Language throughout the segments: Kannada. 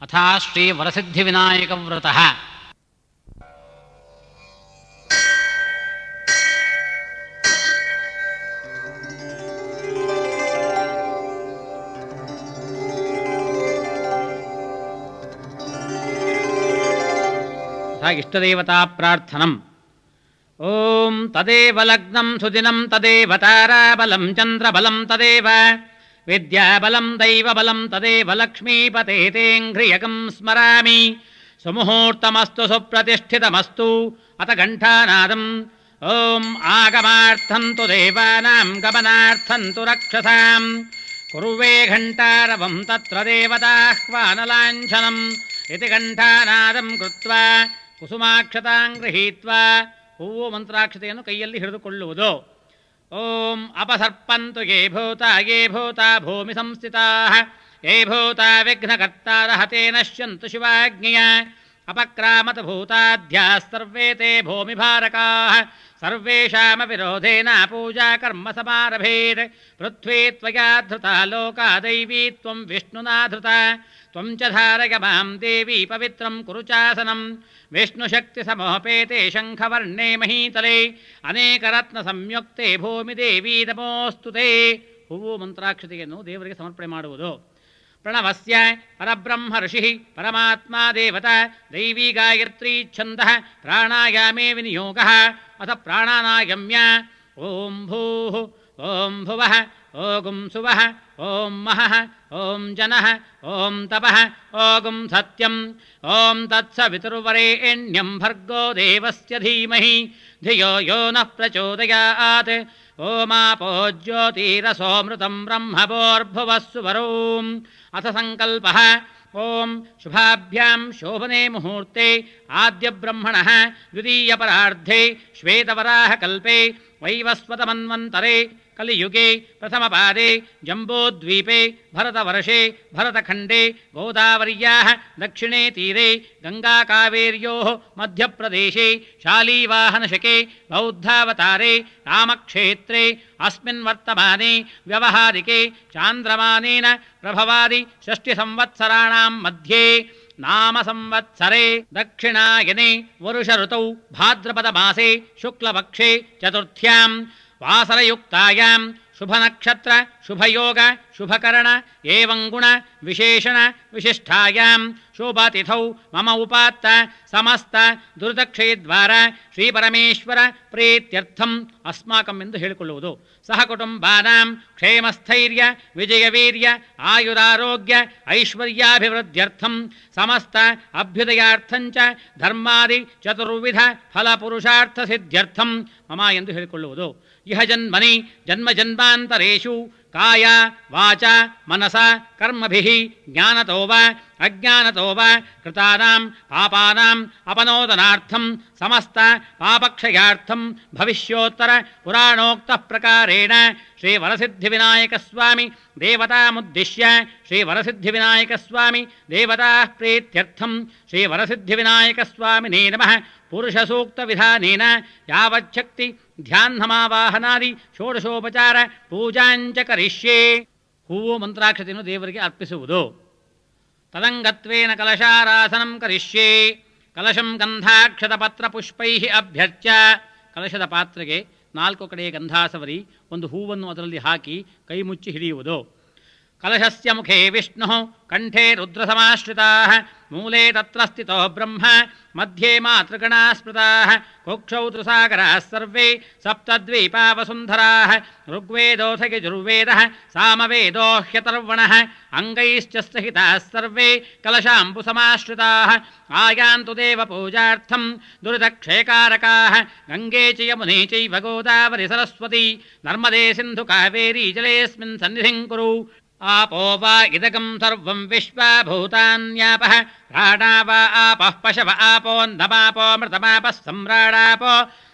अथ श्रीवरसिद्धिविनायकव्रतः। इष्टदेवता प्रार्थनम्। ओं तदेव लग्नं सुदिनं तदेव ताराबलं चन्द्रबलं तदेव विद्याबलं दैवबलं तदेव लक्ष्मीपते तेऽङ्घ्रियकं स्मरामि। सुमुहूर्तमस्तु सुप्रतिष्ठितमस्तु अथ घण्टानादम्। ॐ आगमार्थं तु देवानां गमनार्थं तु रक्षसां कुर्वे घण्टारवं तत्र देवताह्वानलाञ्छनम् इति घण्टानादं कृत्वा ಕುಸುಮಾಕ್ಷತಾಂ ಗೃಹೀತ್ವಾ ಹೂವು ಮಂತ್ರಾಕ್ಷತೆಯನ್ನು ಕೈಯಲ್ಲಿ ಹಿಡಿದುಕೊಳ್ಳುವುದು. ಓಂ ಅಪಸರ್ಪಂತು ಯೇ ಭೂತಾ ಭೂಮಿ ಸಂಸ್ಥಿತಾಃ ಯೇ ಭೂತಾ ವಿಘ್ನಕರ್ತಾರಃ ತೇ ನಶ್ಯಂತು ಶಿವಾಜ್ಞೆಯ ಅಪಕ್ರಾಮತ ಭೂತಾಧ್ಯಾಃ ಸರ್ವೇ ತೇ ಭೂಮಿಭಾರಕಾಃ ಸರ್ವೇಷಾಮ ವಿರೋಧೇನ ಪೂಜಾ ಕರ್ಮ ಸಮಾರಭೇತ್. ಪೃಥ್ವೀ ತ್ವಯಾ ಧೃತಾ ಲೋಕಾ ದೈವೀ ತ್ವಂ ವಿಷ್ಣುನಾ ಧೃತಾ ತ್ವಂ ಚ ಧಾರಯ ಮಾಂ ದೇವಿ ಪವಿತ್ರಂ ಕುರು ಚಾಸನಂ. ವಿಷ್ಣುಶಕ್ತಿ ಸಮೋಪೇತೆ ಶಂಖವರ್ಣೇ ಮಹೀತಲೆ ಅನೇಕರತ್ನ ಸಂಯುಕ್ತೆ ಭೂಮಿ ದೇವಿ ನಮೋಸ್ತುತೆ. ಹೂವು ಮಂತ್ರಾಕ್ಷತೆಯನ್ನು ದೇವರಿಗೆ ಸಮರ್ಪಣೆ ಮಾಡುವುದು. ಪ್ರಣವಸ್ಯ ಪರಬ್ರಹ್ಮ ಋಷಿ ಪರಮಾತ್ಮ ದೇವತಾ ದೈವೀ ಗಾಯತ್ರೀ ಛಂದಃ ಪ್ರಾಣಾಯಾಮೇ ವಿನಿಯೋಗಃ ಅಥ ಪ್ರಾಣಾನಾಯಮ್ಯ. ಓಂ ಭೂಃ ಓಂ ಭುವಃ ಓಂ ಸುವಃ ಓಂ ಮಹಃ ಓಂ ಜನಃ ಓಂ ತಪಃ ಓಂ ಸತ್ಯಂ ಓಂ ತತ್ಸವಿತುರ್ವರೆಣ್ಯಂ ಭರ್ಗೋ ದೇವಸ್ಯ ಧೀಮಹಿ ಧಿಯೋ ಯೋ ನಃ ಪ್ರಚೋದಯಾತ್. ಓಮಾಪೋ ಜ್ಯೋತಿರಸೋಮೃತಂ ಬ್ರಹ್ಮವೋರ್ಭುವಸ್ಸುವರೋಂ. ಅಥ ಸಂಕಲ್ಪಃ. ಓಂ ಶುಭಾಭ್ಯಾಂ ಶೋಭನೆ ಮುಹೂರ್ತೆ ಆದ್ಯ ಬ್ರಹ್ಮಣಃ ದ್ವಿತೀಯಪರಾರ್ಧೆ ಶ್ವೇತವರಾಹ ಕಲ್ಪೆ ವೈವಸ್ವತಮನ್ವಂತರೆ ಕಲಿಯುಗೆ ಪ್ರಥಮಪಾದೆ ಜಂಬೂದ್ವೀಪೆ ಭರತವರ್ಷೆ ಭರತಖಂಡೆ ಗೋದಾವರ್ಯಾಃ ದಕ್ಷಿಣೇ ತೀರೆ ಗಂಗಾಕಾವೇರ್ಯೋಃ ಮಧ್ಯಪ್ರದೇಶೆ ಶಾಲೀವಾಹನಶಕೆ ಬೌದ್ಧಾವತಾರೆ ರಾಮಕ್ಷೇತ್ರೆ ಅಸ್ಮಿನ್ ವರ್ತಮಾನೆ ವ್ಯವಹಾರಿಕೆ ಚಾಂದ್ರಮಾನೇನ ಪ್ರಭವಾದಿ ಷಷ್ಠಿ ಸಂವತ್ಸರಾಣಾಂ ಮಧ್ಯೆ ನಾಮ ಸಂವತ್ಸರೆ ದಕ್ಷಿಣಾಯನೆ ವರುಷ ಋತೌ ಭಾದ್ರಪದ ಮಾಸೆ ಶುಕ್ಲಪಕ್ಷೆ ಚತುರ್ಥ್ಯಾಂ ವಾಸರಯುಕ್ತಾಯಾಂ ಶುಭನಕ್ಷತ್ರ ಶುಭಯೋಗ ಶುಭಕರಣ ಏವಂ ಗುಣ ವಿಶೇಷಣ ವಿಶಿಷ್ಟಾಯಾಂ ಶೋಭಾತಿಥೌ ಮಮ ಉಪಾತ್ತ ಸಮಸ್ತ ದುರ್ದಕ್ಷಯದ್ವಾರ ಶ್ರೀಪರಮೇಶ್ವರ ಪ್ರೀತ್ಯರ್ಥಂ ಅಸ್ಮಾಕಂ ಎಂದು ಹೇಳಿಕೊಳ್ಳುವುದು. ಸಹ ಕುಟುಂಬಾನಾಂ ಕ್ಷೇಮಸ್ಥೈರ್ಯ ವಿಜಯವೀರ್ಯ ಆಯುರಾರೋಗ್ಯ ಐಶ್ವರ್ಯಾಭಿವೃದ್ಧ್ಯರ್ಥಂ ಸಮಸ್ತ ಅಭ್ಯುದಯಾರ್ಥಂಚ ಧರ್ಮಾದಿ ಚತುರ್ವಿಧ ಫಲಪುರುಷಾರ್ಥ ಸಿದ್ಧ್ಯರ್ಥಂ ಮಮ ಎಂದು ಹೇಳಿಕೊಳ್ಳುವುದು. ಇಹ ಜನ್ಮನಿ ಜನ್ಮ ಜನ್ಮಾಂತರೇಷು ಕಾಯ ವಾಚ ಮನಸ ಕರ್ಮಭಿಃ ಜ್ಞಾನತೋ ವಾ ಅಜ್ಞಾನತೋ ವಾ ಕೃತಾನಾಂ ಪಾಪಾನಾಂ ಅಪನೋದನಾರ್ಥಂ ಸಮಸ್ತ ಪಾಪಕ್ಷಯಾರ್ಥಂ ಭವಿಷ್ಯೋತ್ತರ ಪುರಾಣೋಕ್ತಃ ಪ್ರಕಾರೇಣ ಶ್ರೀವರಸಿದ್ಧಿವಿನಾಯಕಸ್ವಾಮಿ ದೇವತಾಮುದ್ದಿಶ್ಯ ಶ್ರೀವರಸಿದ್ಧಿವಿನಾಯಕಸ್ವಾಮಿ ದೇವತಾಃ ಪ್ರೀತ್ಯರ್ಥಂ ಶ್ರೀವರಸಿದ್ಧಿವಿನಾಯಕಸ್ವಾಮಿನೇ ನಮಃ ಪುರುಷಸೂಕ್ತವಿಧಾನೇನ ಯಾವಚ್ಛಕ್ತಿ ಧ್ಯಾನಮಾವಾಹನಾದಿ ಷೋಡಶೋಪಚಾರ ಪೂಜಾಂಚ ಕರಿಷ್ಯೆ. ಹೂವು ಮಂತ್ರಾಕ್ಷತೆಯನ್ನು ದೇವರಿಗೆ ಅರ್ಪಿಸುವುದು. ತದಂಗತ್ವೇನ ಕಲಶಾರಾಸನಂ ಕರಿಷ್ಯೆ. ಕಲಶಂ ಗಂಧಾಕ್ಷತಪತ್ರಪುಷ್ಪೈಃ ಅಭ್ಯರ್ಚ್ಯ. ಕಲಶದ ಪಾತ್ರೆಗೆ 4 ಕಡೆ ಗಂಧಾಸವರಿ ಒಂದು ಹೂವನ್ನು ಅದರಲ್ಲಿ ಹಾಕಿ ಕೈ ಮುಚ್ಚಿ ಹಿಡಿಯುವುದು. ಕಲಶಸ್ಯ ಮುಖೇ ವಿಷ್ಣುಃ ಕಂಠೇ ರುದ್ರಸಮಾಶ್ರಿತಾಃ ಮೂಲೆ ತತ್ರ ಸ್ಥಿತೋ ಬ್ರಹ್ಮ ಮಧ್ಯೆ ಮಾತೃಗಣಾಃ ಸ್ಮೃತಾಃ ಕುಕ್ಷೌ ತ್ರಿಸಾಗರಾಃ ಸರ್ವೇ ಸಪ್ತದ್ವೀಪಾ ವಸುಂಧರಾಃ ಋಗ್ವೇದೋऽಥ ಯಜುರ್ವೇದಃ ಸಾಮವೇದೋ ಹ್ಯತರ್ವಣಃ ಅಂಗೈಶ್ಚ ಸಹಿತಾಃ ಸರ್ವೇ ಕಲಶಾಂಬುಸಮಾಶ್ರಿತಾಃ ಆಯಾಂತು ದೇವ ಪೂಜಾರ್ಥಂ ದುರಿತಕ್ಷಯಕಾರಕಾಃ ಗಂಗೆ ಚ ಯಮುನೆ ಚೈವ ಗೋದಾವರಿ ಸರಸ್ವತಿ ನರ್ಮದೇ ಸಿಂಧು ಕಾವೇರಿ ಜಲೇಸ್ಮಿನ್ ಸನ್ನಿಧಿಂ ಕುರು. आपो वा इदगं सर्वं विश्वभूतान्यापः प्राणा वा आपः पशव आपो नमापो मृतमापः सम्राडापो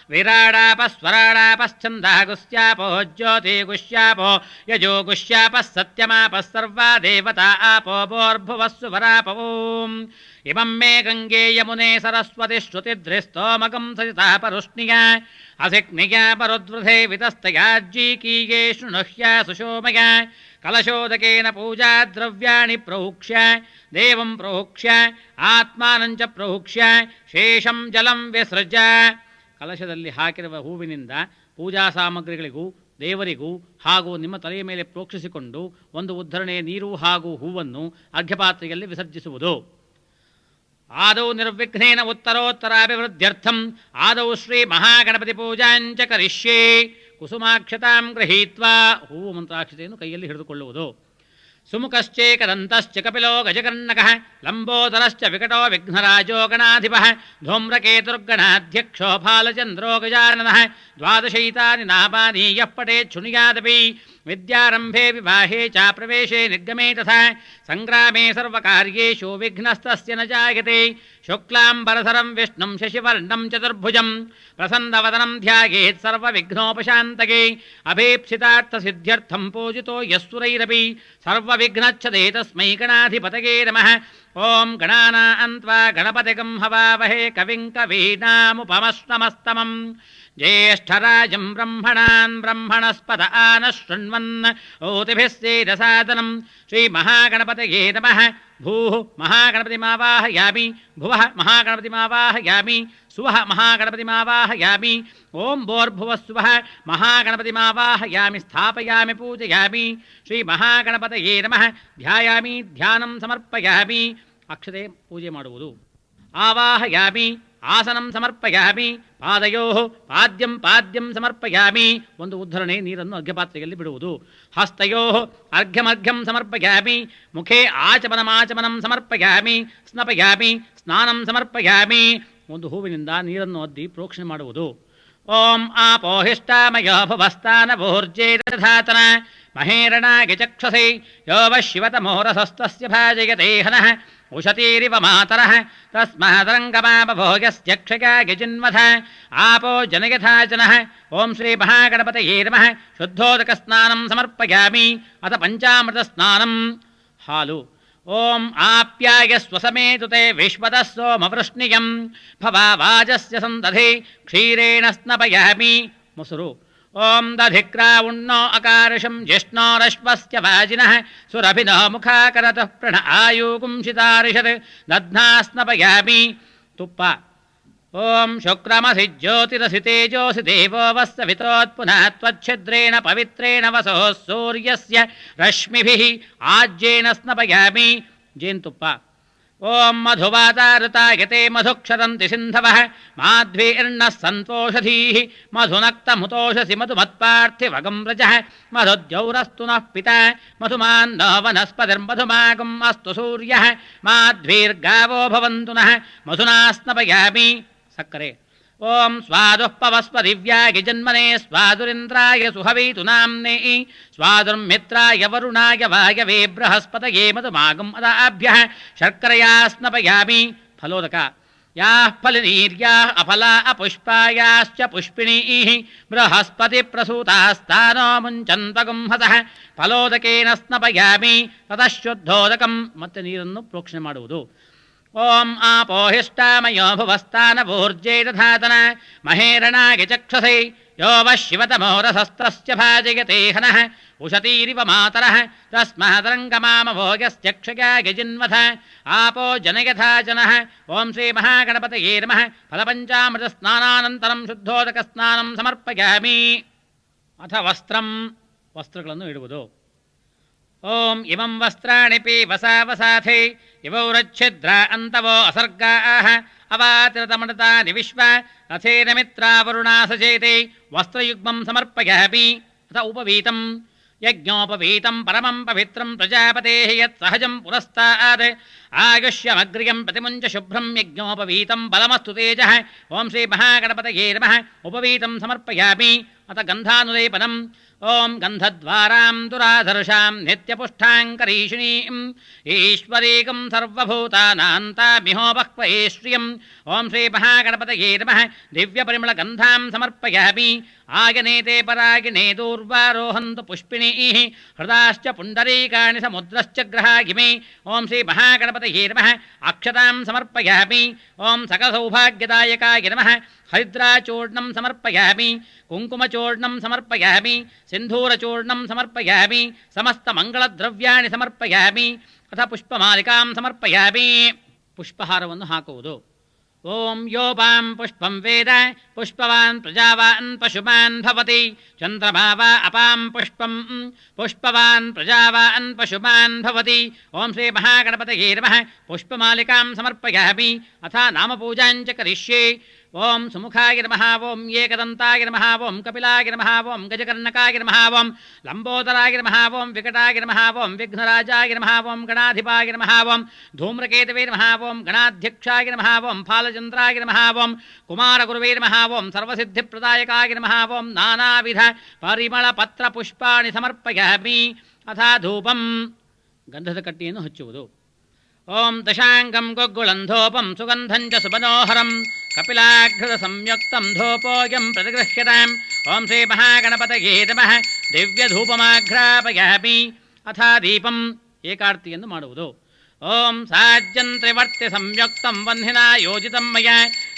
विराडापः स्वराडापश्छन्दः गुस्यापो ज्योतिगुष्यापो यजो गुष्यापः सत्यमापः सर्वा देवता आपो भोर्भुवस्सु वरापवोम्. इमं मे गंगे यमुने सरस्वती श्रुतिद्रिस्तोमकं सजिता परुष्णिया असिक्निया परुद्वृधे वितस्तया जीकीये शृणुह्या सुशोमया ಕಲಶೋದಕೇನ ಪೂಜಾ ದ್ರವ್ಯಾಣಿ ಪ್ರೌಕ್ಷ್ಯ ದೇವಂ ಪ್ರೌಕ್ಷ್ಯ ಆತ್ಮಾನಂಚ ಪ್ರೌಕ್ಷ್ಯ ಶೇಷಂ ಜಲಂ ವಿಸೃಜ. ಕಲಶದಲ್ಲಿ ಹಾಕಿರುವ ಹೂವಿನಿಂದ ಪೂಜಾ ಸಾಮಗ್ರಿಗಳಿಗೂ ದೇವರಿಗೂ ಹಾಗೂ ನಿಮ್ಮ ತಲೆಯ ಮೇಲೆ ಪ್ರೋಕ್ಷಿಸಿಕೊಂಡು ಒಂದು ಉದ್ಧರಣೆಯ ನೀರು ಹಾಗೂ ಹೂವನ್ನು ಅರ್ಘ್ಯಪಾತ್ರೆಯಲ್ಲಿ ವಿಸರ್ಜಿಸುವುದು. ಆದೌ ನಿರ್ವಿಘ್ನೇನ ಉತ್ತರೋತ್ತರಾಭಿವೃದ್ಧ್ಯರ್ಥಂ ಆದೌ ಶ್ರೀ ಮಹಾಗಣಪತಿ ಪೂಜಾಂಚ ಕರಿಷ್ಯೇ. ಕುಸುಮಾಕ್ಷತಾಂ ಗೃಹೀತ್ವಾ ಹೂವು ಮಂತ್ರಾಕ್ಷತೆಯನ್ನು ಕೈಯಲ್ಲಿ ಹಿಡಿದುಕೊಳ್ಳುವುದು. ಸುಮುಖಶ್ಚೇಕದಂತಶ್ಚ ಕಪಿಲೋ ಗಜಕರ್ಣಕಃ ಲಂಬೋದರಶ್ಚ ವಿಕಟೋ ವಿಘ್ನರಾಜೋ ಗಣಾಧಿಪಃ ಧೂಮ್ರಕೇತುರ್ಗಣಾಧ್ಯಕ್ಷೋ ಫಾಲಚಂದ್ರೋ ಗಜಾನನಃ ದ್ವಾದಶೈತಾನಿ ನಾಮಾನಿ ಯಃ ಪಠೇತ್ ಶೃಣುಯಾದಪಿ ವಿದ್ಯಾರಂಭೆ ವಿವಾಹೇ ಚ ಪ್ರವೇಶೇ ನಿರ್ಗಮೇ ತಥಾ ಸಂಗ್ರಾಮೇ ಸರ್ವಕಾರ್ಯೇಷು ವಿಘ್ನಸ್ತಸ್ಯ ನ ಜಾಯತೆ. ಶುಕ್ಲಾಂಬರಧರಂ ವಿಷ್ಣುಂ ಶಶಿವರ್ಣಂ ಚತುರ್ಭುಜಂ ಪ್ರಸನ್ನವದನಂ ಧ್ಯಾಯೇತ್ ಸರ್ವವಿಘ್ನೋಪಶಾಂತಕೆ. ಅಭೀಪ್ಸಿತಾರ್ಥಸಿದ್ಧ್ಯರ್ಥಂ ಪೂಜಿತೋ ಯಸ್ಸುರೈರಪಿ ಸರ್ವವಿಘ್ನಚ್ಛದೇ ತಸ್ಮೈ ಗಣಾಧಿಪತಯೇ ನಮಃ. ಓಂ ಗಣಾನಾಂ ತ್ವಾ ಗಣಪತಿಗಂ ಹವಾವಹೇ ಕವಿಂ ಕವೀನಾಮುಪಮಶ್ರಮಸ್ತಮಂ ಜ್ಯೇಷ್ಠರಾಜಂ ಬ್ರಹ್ಮಣಾನ್ ಬ್ರಹ್ಮಣಸ್ಪದ ಆನಃ ಶೃಣ್ವನ್ ಓತಿಭಿಃ ಸೇದಸಾದನಂ. ಶ್ರೀ ಮಹಾಗಣಪತಯೇ ನಮಃ. ಭೂಃ ಮಹಾಗಣಪತಿಮಾವಾಹಯಾಮಿ ಭುವಃ ಮಹಾಗಣಪತಿಮಾವಾಹಯಾಮಿ ಸುವಃ ಮಹಾಗಣಪತಿಮಾವಾಹಯಾಮಿ. ಓಂ ಭೋರ್ಭುವಃ ಸುವಃ ಮಹಾಗಣಪತಿಮಾವಾಹಯಾಮಿ ಸ್ಥಾಪಯಾಮಿ ಪೂಜಯಾಮಿ. ಶ್ರೀ ಮಹಾಗಣಪತಯೇ ನಮಃ. ಧ್ಯಾಯಾಮಿ ಧ್ಯಾನಂ ಸಮರ್ಪಯಾಮಿ. ಅಕ್ಷತೆ ಪೂಜೆ ಮಾಡುವುದು. ಆವಾಹಯಾಮಿ ಆಸನಂ ಸಮರ್ಪಯಾಮಿ. ಪಾದಯೋ ಪಾದ್ಯಂ ಪಾದ್ಯಂ ಸಮರ್ಪಯಾಮಿ. ಒಂದು ಉದ್ಧರಣೆ ನೀರನ್ನು ಅರ್ಘ್ಯಪಾತ್ರೆಯಲ್ಲಿ ಬಿಡುವುದು. ಹಸ್ತಯೋ ಅರ್ಘ್ಯಮರ್ಘ್ಯಂ ಸಮರ್ಪಯಾಮಿ. ಮುಖೇ ಆಚಮನಮಾಚಮನಂ ಸಮರ್ಪಯಾಮಿ. ಸ್ನಪಯಾಮಿ ಸ್ನಾನಂ ಸಮರ್ಪಯಾಮಿ. ಒಂದು ಹೂವಿನಿಂದ ನೀರನ್ನು ಅದ್ದಿ ಪ್ರೋಕ್ಷಣೆ ಮಾಡುವುದು. ಓಂ ಆಪೋಹಿಷ್ಟಾಮಯೋ ಭುವಸ್ತಾನಭೋರ್ಜೇತಧಾತನ ಮಹೇರಣಾಗೆ ಚಕ್ಷಸೆ ಯೋ ವ ಶಿವತಮೋರಸಸ್ತಸ್ಯ ಭಾಜಯತೆ ಹನಃ ಉಷತೀರಿವ ಮಾತರಃ ತಸ್ಮಾದರಂಗಮಾಪಭೋಗಸ್ಯಕ್ಷಗಾಗೆ ಜಿನ್ವಥ ಆಪೋ ಜನಯಥಾ ಜನಃ. ಓಂ ಶ್ರೀ ಮಹಾಗಣಪತಯೇ ನಮಃ. ಶುದ್ಧೋದಕಸ್ನಾನಂ ಸಮರ್ಪಯಾಮಿ. ಅಥ ಪಂಚಾಮೃತ ಸ್ನಾನಂ. ಹಾಲು. ಓಂ ಆಪ್ಯಾಯಸ್ವಸಮೇತುತೆ ವಿಶ್ವತಃ ಸೋಮವೃಷ್ಣಿಯಂ ಭವಾವಾಜಸ್ಯ ಸಂದಧಿ ಕ್ಷೀರೇಣ ಸ್ನಪಯಾಮಿ. ಮೊಸರು. ಓಂ ದಧಿಕ್ರಾವುಣ್ಣೋ ಅಕಾರ್ಷಂ ಜಿಷ್ಣೋರಶ್ವಸ್ಯ ವಾಜಿನಃ ಸುರಭಿನೋ ಮುಖಾಕರತಃ ಪ್ರಣ ಆಯುಗುಂಸಿತಾರಿಷತ್ ದಧ್ನಾ ಸ್ನಪಯಾಮಿ. ತುಪ್ಪ. ಓಂ ಶುಕ್ರಮಸಿ ಜ್ಯೋತಿರಸಿ ತೇಜೋಸಿ ದೇವೋ ವಸ್ಸವಿತೋತ್ಪುನಃ ತ್ವಚ್ಛಿದ್ರೇಣ ಪವಿತ್ರೇಣ ವಸೋಃ ಸೂರ್ಯಸ್ಯ ರಶ್ಮಿಭಿಃ ಆಜ್ಯೇನ ಸ್ನಪಯಾಮಿ. ಜೇನುತುಪ್ಪ. ಓಂ ಮಧುವಾತಾಋತಾಯತೆ ಮಧುಕ್ಷರಂತಿ ಸಿಂಧವಃ ಮಾಧ್ವೀರ್ಣಃ ಸಂತೋಷಧೀಃ ಮಧುನಕ್ತಮುತೋಷಸಿ ಮಧುಮತ್ಪಾರ್ಥಿವಗಂ ರಜಃ ಮಧುದ್ಯೌರಸ್ತು ನಃ ಪಿತಾ ಮಧುಮಾನ್ನೋ ವನಸ್ಪತಿರ್ಮಧುಮಾಗಂ ಅಸ್ತು ಸೂರ್ಯಃ ಮಾಧ್ವೀರ್ಗಾವೋ ಭವಂತು ನಃ ಮಧುನಾ ಸ್ನಪಯಾಮಿ. ಸಕ್ಕರೆ. ಓಂ ಸ್ವಾದುಃಪವಸ್ವ ದಿವ್ಯಾಗಿ ಜನ್ಮನೆ ಸ್ವಾದುರಿಂದ್ರಾಯ ಸುಹವೀತು ನಾಮ್ನೇ ಸ್ವಾದುರ್ಮಿತ್ರಾಯ ವರುಣಾಯ ವಾಯವೇ ಬೃಹಸ್ಪತಯೇ ಮಧುಮಾಗಂ ಅದಾಭ್ಯಃ ಶರ್ಕರಯಾ ಸ್ನಪಯಾಮಿ. ಫಲೋದಕ. ಯಾಃ ಫಲನೀರ್ಯಾಃ ಅಫಲಾ ಅಪುಷ್ಪಾಯಾಶ್ಚ ಪುಷ್ಪಿಣೀಃ ಬೃಹಸ್ಪತಿ ಪ್ರಸೂತಾಸ್ತಾನೋ ಮುಂಚನ್ವಗಂ ಹಸಃ ಫಲೋದಕೇನ ಸ್ನಪಯಾಮಿ. ತತಃ ಶುದ್ಧೋದಕಂ. ಮತ್ತೆ ನೀರನ್ನು ಪ್ರೋಕ್ಷಣೆ ಮಾಡುವುದು. ಓಂ ಆಪೋಹಿಷ್ಟಾಮಯೋ ಭುವಸ್ತಾನಭೋರ್ಜೇತಧಾತನ ಮಹೇರಣಾಗೆ ಚಕ್ಷಸೆ ಯೋ ವ ಶಿವತಮೋರಸಸ್ತಸ್ಯ ಭಾಜಯತೆ ಹನಃ ಉಷತೀರಿವ ಮಾತರಃ ತಸ್ಮಾದರಂಗಮಾಮಭೋಗಸ್ಯಕ್ಷಗಾಗೆ ಜಿನ್ವಥ ಆಪೋ ಜನಯಥಾ ಜನಃ. ಓಂ ಶ್ರೀ ಮಹಾಗಣಪತಯೇ ನಮಃ. ಫಲಪಂಚಾಮೃತ ಸ್ನಾನಾನಂತರಂ ಶುದ್ಧೋದಕ ಸ್ನಾನಂ ಸಮರ್ಪಯಾಮಿ. ಅಥ ವಸ್ತ್ರಂ. ವಸ್ತ್ರಗಳನ್ನು ಇಡುವುದು. ಓಂ ಇಮಂ ವಸ್ತ್ರಾಣಿ ಪೀವಸಾವಸಾಥೈ ಇವೌರಚ್ಛಿದ್ರ ಅಂತವೋ ಅಸರ್ಗಾಃ ಅವಾತಿರತಮಣತಾನಿ ವಿಶ್ವ ರಥೇನ ಮಿತ್ರಾವರುಣಾ ಸಚೇತೆ ವಸ್ತ್ರಯುಗ್ಮಂ ಸಮರ್ಪಯಾಮಿ. ಅಥ ಉಪವೀತಂ. ಯಜ್ಞೋಪವೀತಂ ಪರಮಂ ಪವಿತ್ರಂ ಪ್ರಜಾಪತೇಃ ಯತ್ ಸಹಜಂ ಪುರಸ್ತಾತ್ ಆಯುಷ್ಯಮಗ್ರ್ಯಂ ಪ್ರತಿಮುಂಚ ಶುಭ್ರಂ ಯಜ್ಞೋಪವೀತಂ ಬಲಮಸ್ತು ತೇಜಃ. ಓಂ ಶ್ರೀ ಮಹಾಗಣಪತಯೇ ನಮಃ. ಉಪವೀತಂ ಸಮರ್ಪಯಾಮಿ. ಅಥ ಗಂಧಾನುಲೇಪನಂ. ಓಂ ಗಂಧದ್ವಾರಾಂ ದುರಾಧರ್ಷಾಂ ನಿತ್ಯಪುಷ್ಟಾಂಕರೀಷಿಣೀಂ ಈಶ್ವರೀಕಂ ಸರ್ವಭೂತಾನಾಂತಾಮಿಹೋಪಕ್ವಯೇ ಶ್ರಿಯಂ. ಓಂ ಶ್ರೀ ಮಹಾಗಣಪತಯೇ ನಮಃ. ದಿವ್ಯಪರಿಮಳಗಂಧಾಂ ಸಮರ್ಪಯಾಮಿ. ಆಗನೇತೆ ಪರಾಗಿನೇ ದೂರ್ವಾರೋಹಂತು ಪುಷ್ಪಿಣೀಃ ಹೃದಾಶ್ಚ ಪುಂಡರೀಕಾಣಿ ಸಮುದ್ರಶ್ಚ ಗ್ರಹಾಗಿಮೆ. ಓಂ ಶ್ರೀ ಮಹಾಗಣಪತಯೇ ನಮಃ. ಅಕ್ಷತಾಂ ಸಮರ್ಪಯಾಮಿ. ಓಂ ಸಕಲಸೌಭಾಗ್ಯದಾಯಕಾಯ ನಮಃ. ಹರಿದ್ರಾಚೂರ್ಣಂ ಸಮರ್ಪಯಾಮಿ. ಕುಂಕುಮಚೂರ್ಣಂ ಸಮರ್ಪಯಾಮಿ. ಸಿಂಧೂರಚೂರ್ಣಂ ಸಮರ್ಪಯಾಮಿ ಸಮಸ್ತಮಂಗಳದ್ರವ್ಯಾಣಿ ಸಮರ್ಪಯಾಮಿ ಅಥ ಪುಷ್ಪಮಾಲಿಕಾಂ ಸಮರ್ಪಯಾಮಿ. ಪುಷ್ಪಹಾರವನ್ನು ಹಾಕುವುದು. ಓಂ ಯೋಪಾಂ ಪುಷ್ಪಂ ವೇದ ಪುಷ್ಪವಾನ್ ಪ್ರಜಾವಾನ್ ಪಶುಮಾನ್ ಭವತಿ. ಚಂದ್ರಮಾ ವಾ ಅಪಾಂ ಪುಷ್ಪಂ ಪುಷ್ಪವಾನ್ ಪ್ರಜಾವಾನ್ ಪಶುಮಾನ್ ಭವತಿ. ಓಂ ಶ್ರೀ ಮಹಾಗಣಪತಯೇ ನಮಃ. ಪುಷ್ಪಮಾಲಿಕಾಂ ಸಮರ್ಪಯಾಮಿ ಅಥ ನಾಮಪೂಜಾಂಚ ಕರಿಷ್ಯೆ. ಓಂ ಸುಮುಖಾಯ ನಮಃ. ಓಂ ಏಕದಂತಾಯ ನಮಃ. ಓಂ ಕಪಿಲಾಯ ನಮಃ. ಓಂ ಗಜಕರ್ಣಕಾಯ ನಮಃ. ಓಂ ಲಂಬೋದರಾಯ ನಮಃ. ಓಂ ವಿಕಟಾಯ ನಮಃ. ಓಂ ವಿಘ್ನರಾಜಾಯ ನಮಃ. ಓಂ ಗಣಾಧಿಪಾಯ ನಮಃ. ಓಂ ಧೂಮ್ರಕೇತವೇ ನಮಃ. ಓಂ ಗಣಾಧ್ಯಕ್ಷಾಯ ನಮಃ. ಓಂ ಫಾಲಚಂದ್ರಾಯ ನಮಃ. ಓಂ ಕುಮಾರಗುರುವೇ ನಮಃ. ಓಂ ಸರ್ವಸಿದ್ಧಿಪ್ರದಾಯಕಾಯ ನಮಃ. ಓಂ ನಾನಾವಿಧ ಪರಿಮಳ ಪತ್ರ ಪುಷ್ಪಾಣಿ ಸಮರ್ಪಯಾಮಿ ಅಥ ಧೂಪಂ. ಗಂಧದ ಕಟ್ಟಿಯನ್ನು ಹಚ್ಚುವುದು. ಓಂ ದಶಾಂಗಂ ಗೊಗ್ಗುಳಂಧೋಪಂ ಸುಗಂಧಂ ಚ ಸುಮನೋಹರಂ ಕಪಿಲಾಘ್ರದ ಸಂಯುಕ್ತಂ ಧೂಪೋಯಂ ಪ್ರತಿಗೃಹ್ಯತಾಂ. ಓಂ ಶ್ರೀ ಮಹಾಗಣಪತಯೇ ನಮಃ. ದಿವ್ಯಧೂಪಮಾಘ್ರಾಪಯಾಮಿ ಅಥ ದೀಪಂ. ಏಕಾರ್ತಿಯನ್ನು ಮಾಡುವುದು. ಓಂ ಸಾಜ್ಯಂ ತ್ರಿವರ್ತಿ ಸಂಯುಕ್ತಂ ವಂದಿನಾ ಯೋಜಿತಂ ಮಯ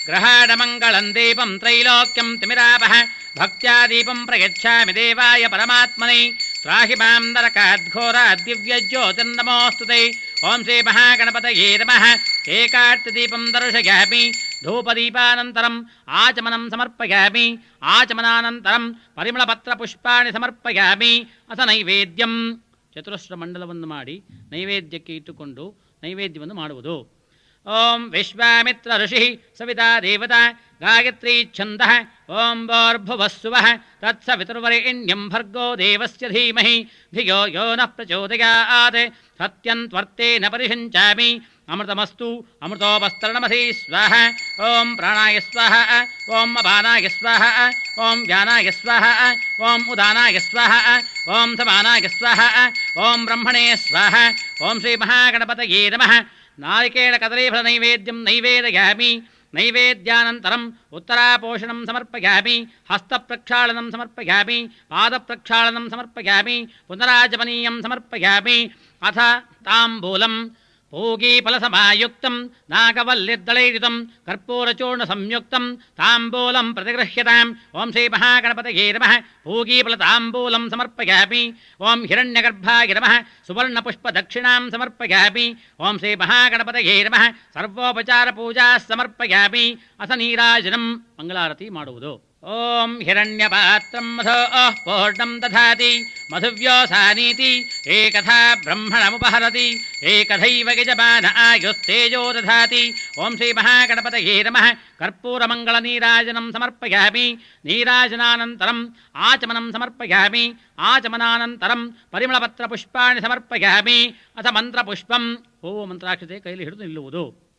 ಗ್ರಹಾಣಮಂಗಳಂ ದೀಪಂ ತ್ರೈಲೋಕ್ಯಂ ತಿಮಿರಾಪಃ ಭಕ್ತ್ಯಾ ದೀಪಂ ಪ್ರಯಚ್ಛಾಮಿ ದೇವಾಯ ಪರಮಾತ್ಮನೇ ತ್ರಾಹಿ ಮಾಂ ನರಕಾದ್ಘೋರಾದ್ ದಿವ್ಯಜ್ಯೋತಿರ್ನಮೋಸ್ತುತೇ. ಓಂ ಶ್ರೀ ಮಹಾಗಣಪತಯೇ ನಮಃ. ಏಕಾರ್ತಿದೀಪಂ ದರ್ಶಯಾಮಿ. ಧೂಪದೀಪಾನಂತರಂ ಆಚಮನಂ ಸಮರ್ಪಯಾಮಿ. ಆಚಮನಾನಂತರಂ ಪರಿಮಳಪತ್ರಪುಷ್ಪಾಣಿ ಸಮರ್ಪಯಾಮಿ ಅಥ ನೈವೇದ್ಯಂ. ಚತುರಸ್ರ ಮಂಡಲವನ್ನು ಮಾಡಿ ನೈವೇದ್ಯಕ್ಕೆ ಇಟ್ಟುಕೊಂಡು ನೈವೇದ್ಯವನ್ನು ಮಾಡುವುದು. ಓಂ ವಿಶ್ವಾಮಿತ್ರ ಋಷಿ ಸವಿತಾ ದೇವತಾ ಗಾಯತ್ರೀ ಛಂದಃ. ಓಂ ಭೋರ್ಭುವಸ್ಸುವಃ ತತ್ಸವಿತುರ್ವರೆಣ್ಯಂ ಭರ್ಗೋ ದೇವಸ್ಯ ಧೀಮಹಿ ಧಿಯೋ ಯೋ ನಃ ಪ್ರಚೋದಯಾತ್. ಸತ್ಯಂ ತ್ವರ್ತೇನ ಪರಿಷಂಚಾಮಿ. ಅಮೃತಮಸ್ತು ಅಮೃತೋಪಸ್ತರಣಮಸಿ ಸ್ವಾಹ. ಓಂ ಪ್ರಾಣಾಯ ಸ್ವಾಹ. ಓಂ ಅಪಾನಾಯ ಸ್ವಾಹ. ಓಂ ವ್ಯಾನಾಯ ಸ್ವಾಹ. ಓಂ ಉದಾನಾಯ ಸ್ವಾಹ. ಓಂ ಸಮಾನಾಯ ಸ್ವಾಹ. ಓಂ ಬ್ರಹ್ಮಣೇ ಸ್ವಾಹ. ಓಂ ಶ್ರೀ ಮಹಾಗಣಪತಯೇ ನಮಃ. ನಾರಿಕೇಳ ಕದಲೀಫಲ ನೈವೇದ್ಯಂ ನೈವೇದಯಾಮಿ. ನೈವೇದ್ಯಾನಂತರಂ ಉತ್ತರಾಪೋಷಣಂ ಸಮರ್ಪಯಾಮಿ. ಹಸ್ತಪ್ರಕ್ಷಾಳನಂ ಸಮರ್ಪಯಾಮಿ. ಪಾದಪ್ರಕ್ಷಾಳನಂ ಸಮರ್ಪಯಾಮಿ. ಪುನರಾಜಪನೀಯಂ ಸಮರ್ಪಯಾಮಿ ಅಥ ತಾಂಬೂಲಂ. पूगीफलसमायुक्तं नागवल्लिर्दलैर्युतं कर्पूरचूर्णसंयुक्तं ताम्बूलं प्रतिगृह्यताम्. ओं श्रीमहागणपतये नमः. पूगीफलताम्बूलं समर्पयामि. ओं हिरण्यगर्भाय नमः. सुवर्णपुष्पदक्षिणां समर्पयामि. ओं श्रीमहागणपतये नमः. सर्वोपचारपूजाः समर्पयामि अथ नीराजनं. मंगलारती ಮಾಡುವುದು. ಓಂ ಹಿರಣ್ಯಪಾತ್ರಂ ಮಧೋಃ ಪೂರ್ಣಂ ದಧಾತಿ ಮಧುವ್ಯೋಸಾನೀತಿ ಏಕಥಾ ಬ್ರಹ್ಮಣಮುಪಹರತಿ ಏಕಥೈವ ಯಜಮಾನ ಆಯುಸ್ತೇಜೋ ದಧಾತಿ. ಓಂ ಶ್ರೀ ಮಹಾಗಣಪತಯೇ ನಮಃ. ಕರ್ಪೂರಮಂಗಳನೀರಾಜನಂ ಸಮರ್ಪಯಾಮಿ. ನೀರಾಜನಾನಂತರಂ ಆಚಮನಂ ಸಮರ್ಪಯಾಮಿ. ಆಚಮನಾನಂತರಂ ಪರಿಮಳಪತ್ರಪುಷ್ಪಾಣಿ ಸಮರ್ಪಯಾಮಿ ಅಥ ಮಂತ್ರಪುಷ್ಪಂ. ಹೂವು ಮಂತ್ರಾಕ್ಷತೆ ಕೈಲಿ ಹಿಡಿದು ನಿಲ್ಲುವುದು.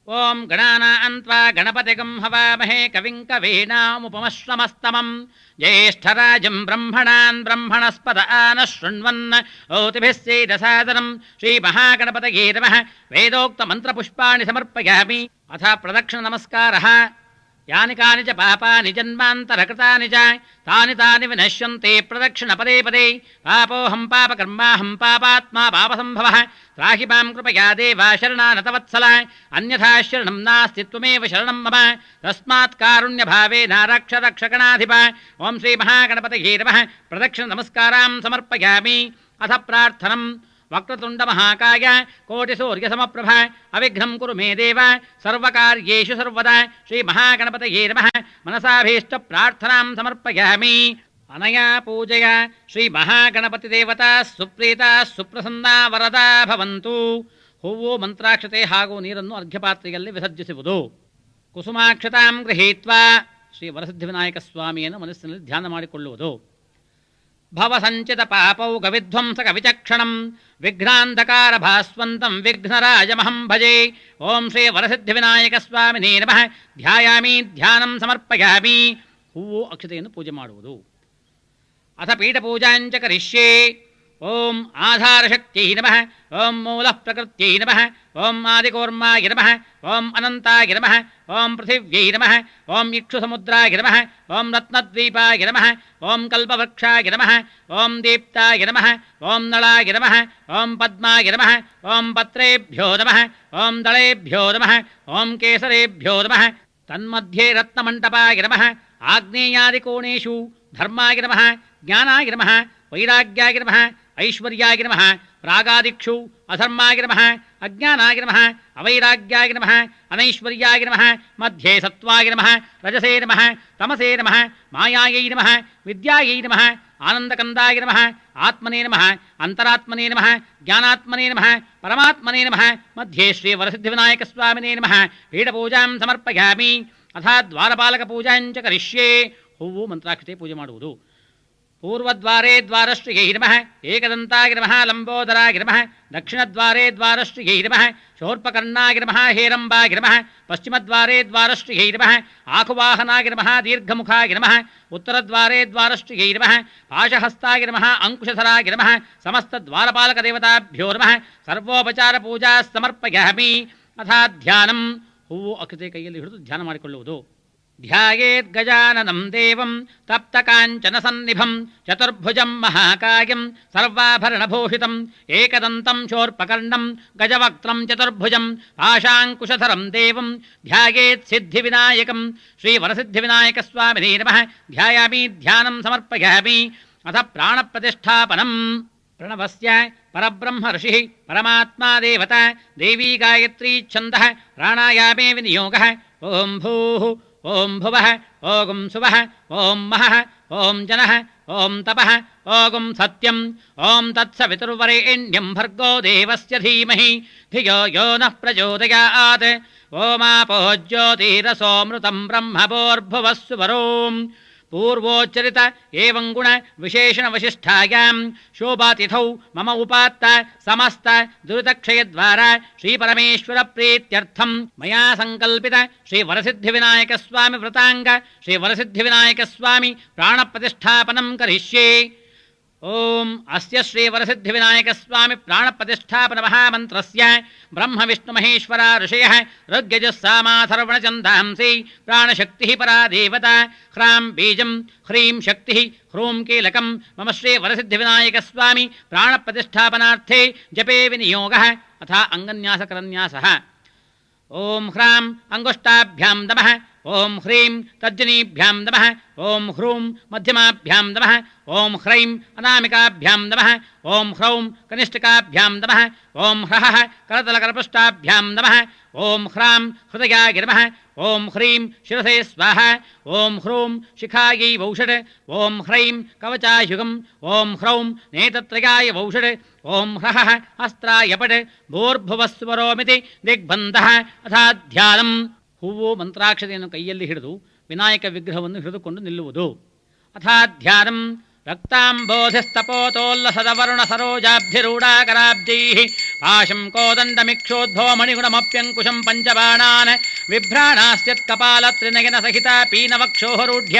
ಓಂ ಗಣಾನಾನ್ತ್ವಾ ಗಣಪತಿಗಂ ಹವಾಮಹೇ ಕವಿಂ ಕವೀನಾಮುಪಮಶ್ರಮಸ್ತಮಂ. ಜ್ಯೇಷ್ಠರಾಜಂ ಬ್ರಹ್ಮಣಾನ್ ಬ್ರಹ್ಮಣಸ್ಪದ ಆನಃ ಶೃಣ್ವನ್ ಓತಿಭಿಃ ಸೇದಸಾದನಂ. ಶ್ರೀಮಹಾಗಣಪತಯೇ ನಮಃ. ವೇದೋಕ್ತಮಂತ್ರಪುಷ್ಪಾಣಿ ಸಮರ್ಪಯಾಮಿ ಅಥ ಪ್ರದಕ್ಷಿಣ ನಮಸ್ಕಾರಃ. ಯಾನಿ ಕಾನಿ ಚ ಪಾಪಾನಿ ಜನ್ಮಾಂತರಕೃತಾನಿ ಚ ತಾನಿ ತಾನಿ ವಿನಶ್ಯಂತೆ ಪ್ರದಕ್ಷಿಣ ಪದೇ ಪದೇ. ಪಾಪೋಹಂ ಪಾಪಕರ್ಮಾಹಂ ಪಾಪಾತ್ಮಾ ಪಾಪಸಂಭವಃ. त्राहि मां कृपया देवा शरणानतवत्सल. अन्यथा शरणं नास्ति त्वमेव शरणं मम. तस्मात् कारुण्यभावेन रक्ष रक्षगणाधिप. ओं श्री महागणपतये नमः. प्रदक्षिण नमस्कारां समर्पयामि अथ प्रार्थनं. वक्रतुण्डमहाकाय कोटिसूर्यसमप्रभ अविघ्नं कुरु मे देव सर्वकार्येषु सर्वदा. श्री महागणपतये नमः. मनसाभीष्टप्रार्थनां समर्पयामि. अनया पूजया श्री महागणपति देवता सुप्रीता सुप्रसन्ना वरदा भवन्तु. ಹೂವು ಮಂತ್ರಾಕ್ಷತೆ ಹಾಗೂ ನೀರನ್ನು ಅರ್ಘ್ಯಪಾತ್ರೆಯಲ್ಲಿ ವಿಸರ್ಜಿಸುವುದು. ಕುಸುಮಾಕ್ಷತಾಂ ಗೃಹೀತ್ವಾ ಶ್ರೀ ವರಸಿದ್ಧಿವಿನಾಯಕ ಸ್ವಾಮಿಯನ್ನು ಮನಸ್ಸಿನಲ್ಲಿ ಧ್ಯಾನ ಮಾಡಿಕೊಳ್ಳುವುದು. ಭವಸಂಚಿತ ಪಾಪೌಘ ವಿಧ್ವಂಸಕ ವಿಚಕ್ಷಣಂ ವಿಘ್ನಾಂಧಕಾರ ಭಾಸ್ವಂತಂ ವಿಘ್ನರಾಜಮಹಂ ಭಜೆ. ಓಂ ಶ್ರೀ ವರಸಿದ್ಧಿವಿನಾಯಕ ಸ್ವಾಮಿನೇ ನಮಃ. ಧ್ಯಾಯಾಮಿ ಧ್ಯಾನಂ ಸಮರ್ಪಯಾಮಿ. ಹೂವು ಅಕ್ಷತೆಯನ್ನು ಪೂಜೆ ಮಾಡುವುದು. ಅಥ ಪೀಠಪೂಜಾಂಚ ಕರಿಷ್ಯೆ. ಓಂ ಆಧಾರಶಕ್ತ್ಯೈ ನಮಃ. ಓಂ ಮೂಲಃ ಪ್ರಕೃತ್ಯೈ ನಮಃ. ಓಂ ಆದಿಕೂರ್ಮಾಯ ನಮಃ. ಓಂ ಅನಂತಾಯ ನಮಃ. ಓಂ ಪೃಥಿವ್ಯೈ ನಮಃ. ಓಂ ಇಕ್ಷುಸಮುದ್ರಾಯ ನಮಃ. ಓಂ ರತ್ನದ್ವೀಪಾಯ ನಮಃ. ಓಂ ಕಲ್ಪವೃಕ್ಷಾಯ ನಮಃ. ಓಂ ದೀಪ್ತಾಯ ನಮಃ. ಓಂ ನಳಾಯ ನಮಃ. ಓಂ ಪದ್ಮಾಯ ನಮಃ. ಓಂ ಪತ್ರೇಭ್ಯೋ ನಮಃ. ಓಂ ದಳೇಭ್ಯೋ ನಮಃ. ಓಂ ಕೇಸರೇಭ್ಯೋ ನಮಃ. ತನ್ಮಧ್ಯೆ ರತ್ನಮಂಟಪಾಯ ನಮಃ. ಆಗ್ನೇಯಾದಿಕೋಣೇಷು ಧರ್ಮಾಯ ನಮಃ ಜ್ಞಾನಾಯ ನಮಃ ವೈರಾಗ್ಯಾಯ ನಮಃ ಐಶ್ವರ್ಯಾಯ ನಮಃ ಪ್ರಾಗಾದಿಕ್ಷು ಅಧರ್ಮಾಯ ನಮಃ ಅಜ್ಞಾನಾಯ ನಮಃ ಅವೈರಾಗ್ಯಾಯ ನಮಃ ಅನೈಶ್ವರ್ಯಾಯ ನಮಃ ಮಧ್ಯೆ ಸತ್ವಾಯ ನಮಃ ರಜಸೇ ನಮಃ ತಮಸೇ ನಮಃ ಮಾಯಾಯೈ ನಮಃ ವಿದ್ಯಾಯೈ ನಮಃ ಆನಂದಕಂದಾಯ ನಮಃ ಆತ್ಮನೇ ನಮಃ ಅಂತರಾತ್ಮನೇ ನಮಃ ಜ್ಞಾನಾತ್ಮನೇ ನಮಃ ಪರಮಾತ್ಮನೇ ನಮಃ ಮಧ್ಯೆ ಶ್ರೀ ವರಸಿದ್ಧಿವಿನಾಯಕ ಸ್ವಾಮಿನೇ ನಮಃ ಪೀಠಪೂಜಾಂ ಸಮರ್ಪಯಾಮಿ ಅಥ ದ್ವಾರಪಾಲಕ ಪೂಜಾಂಚ ಕರಿಷ್ಯೆ. ಹೂವು ಮಂತ್ರಾಕ್ಷತೆ ಪೂಜೆ ಮಾಡುವುದು. ಪೂರ್ವದ್ವಾರೇ ದ್ವಾರಶ್ರೀಯೈ ನಮಃ ಏಕದಂತಾಯ ನಮಃ ಲಂಬೋದರಾಯ ನಮಃ ದಕ್ಷಿಣದ್ವಾರೇ ದ್ವಾರಶ್ರೀಯೈ ನಮಃ ಶೋರ್ಪಕರ್ಣಾಯ ನಮಃ ಹೇರಂಬಾಯ ನಮಃ ಪಶ್ಚಿಮದ್ವಾರೇ ದ್ವಾರಶ್ರೀಯೈ ನಮಃ ಆಕುವಾಹನಾಯ ನಮಃ ದೀರ್ಘಮುಖಾಯ ನಮಃ ಉತ್ತರದ್ವಾರೇ ದ್ವಾರಶ್ರೀಯೈ ನಮಃ ಪಾಶಹಸ್ತಾಯ ನಮಃ ಅಂಕುಶಧರಾಯ ನಮಃ ಸಮಸ್ತದ್ವಾರಪಾಲಕದೇವತಾಭ್ಯೋ ನಮಃ ಸರ್ವೋಪಚಾರ ಪೂಜಾ ಸಮರ್ಪಯಾಮಿ. ಅಥ ಧ್ಯಾನಂ. ಹೂವು ಅಕ್ಷತೆ ಕೈಯಲ್ಲಿ ಹಿಡಿದು ಧ್ಯಾನ ಮಾಡಿಕೊಳ್ಳುವುದು. ಧ್ಯಾಯೇದ್ ಗಜಾನನಂ ದೇವಂ ತಪ್ತಕಾಂಚನ ಸನ್ನಿಭಂ ಚತುರ್ಭುಜಂ ಮಹಾಕಾಯಂ ಸರ್ವಾಭರಣಭೂಷಿತಂ ಏಕದಂತಂ ಶೋರ್ಪಕರ್ಣಂ ಗಜವಕ್ತ್ರಂ ಚತುರ್ಭುಜಂ ಪಾಶಾಂಕುಶಧರಂ ದೇವಂ ಧ್ಯಾಯೇತ್ ಸಿದ್ಧಿವಿನಾಯಕಂ ಶ್ರೀವರಸಿದ್ಧಿವಿನಾಯಕ ಸ್ವಾಮಿನೇ ನಮಃ ಧ್ಯಾಯಾಮಿ ಧ್ಯಾನಂ ಸಮರ್ಪಯಾಮಿ. ಅಥ ಪ್ರಾಣಪ್ರತಿಷ್ಠಾಪನಂ. ಪ್ರಣವಸ್ಯ ಪರಬ್ರಹ್ಮ ಋಷಿಃ ಪರಮಾತ್ಮಾ ದೇವತಾ ದೇವೀ ಗಾಯತ್ರೀ ಛಂದಃ ಪ್ರಾಣಾಯಾಮೇ ವಿನಿಯೋಗಃ. ಓಂ ಭೂಃ ಓಂ ಭುವಃ ಓಂ ಸುವಃ ಓಂ ಮಹಃ ಓಂ ಜನಃ ಓಂ ತಪಃ ಓಂ ಸತ್ಯಂ ಓಂ ತತ್ಸವಿತುರ್ವರೆಣ್ಯಂ ಭರ್ಗೋ ದೇವಸ್ಯ ಧೀಮಹಿ ಧಿಯೋ ಯೋ ನಃ ಪ್ರಚೋದಯಾತ್. ಓಮಾಪೋ ಜ್ಯೋತಿರಸೋಮೃತಂ ಬ್ರಹ್ಮಭೋರ್ಭುವಃ ಸುವರೋಂ. पूर्वोच्चरित एवं गुण विशेषण वशिष्ठायां शोभातिथौ मम उपात्त समस्त दुरितक्षय द्वारा श्री परमेश्वर प्रीत्यर्थं मया संकल्पित श्री वरसिद्धिविनायक स्वामी व्रतांग श्री वरसिद्धिविनायक स्वामी प्राणप्रतिष्ठापनं करिष्ये. ओम अस्य श्री वरसिद्धिविनायक स्वामी प्राणप्रतिष्ठापन महामन्त्रस्य ब्रह्म विष्णु महेश्वरा ऋषयः ऋग्यजुस्सामाथर्वणछन्दांसि प्राणशक्तिः परा देवता ह्रां बीजं ह्रीं शक्तिः ह्रूं कीलकं मम श्री वरसिद्धिविनायक स्वामी प्राणप्रतिष्ठापनार्थे जपे विनियोगः. अथा अंगन्यासकरन्यासः. ओम ह्रां अंगुष्ठाभ्यां नमः. ओम ह्रीं तर्जनीभ्यां नमः. ओम ह्रूं मध्यमाभ्यां नमः. ओम ह्रैं अनामिकाभ्यां नमः. ओम ह्रौं कनिष्ठिकाभ्यां नमः. ओम ह्रः करतलकरपृष्ठाभ्यां नमः. ओम ह्रां हृदयाय नमः. ओम ह्रीं शिरसे स्वाहा. ओम ह्रूं शिखायै वौषट्. ओम ह्रैं कवचायुगम्. ओम ह्रौं नेत्रत्रयाय वौषट्. ओम ह्रः अस्त्राय पट्. भूर्भुवस्वरोमिति दिग्बन्धः. अथा ಧ್ಯಾನಂ. ಹೂವು ಮಂತ್ರಾಕ್ಷತೆಯನ್ನು ಕೈಯಲ್ಲಿ ಹಿಡಿದು ವಿನಾಯಕ ವಿಗ್ರಹವನ್ನು ಹಿಡಿದುಕೊಂಡು ನಿಲ್ಲುವುದು. ಅಥಾ ಧ್ಯಾನಂ. ರಕ್ತಾಂಬೋಧಿಸ್ತಪೋತೋಲ್ಲಸದವರುಣ ಸರೋಜಾಬ್ಧಿರೂಢಾಕರಾಬ್ಜೈಃ ಪಾಶಂ ಕೋದಂಡಮಿಕ್ಷೋದ್ಭವ ಮಣಿಗುಣಮಪ್ಯಂಕುಶಂ ಪಂಚಬಾಣಾನ್ ವಿಭ್ರಾಣಾಸ್ಯತ್ಕಪಾಲ ತ್ರಿನಯನ ಸಹಿತಾ ಪೀನವಕ್ಷೋಹರೂಢ್ಯ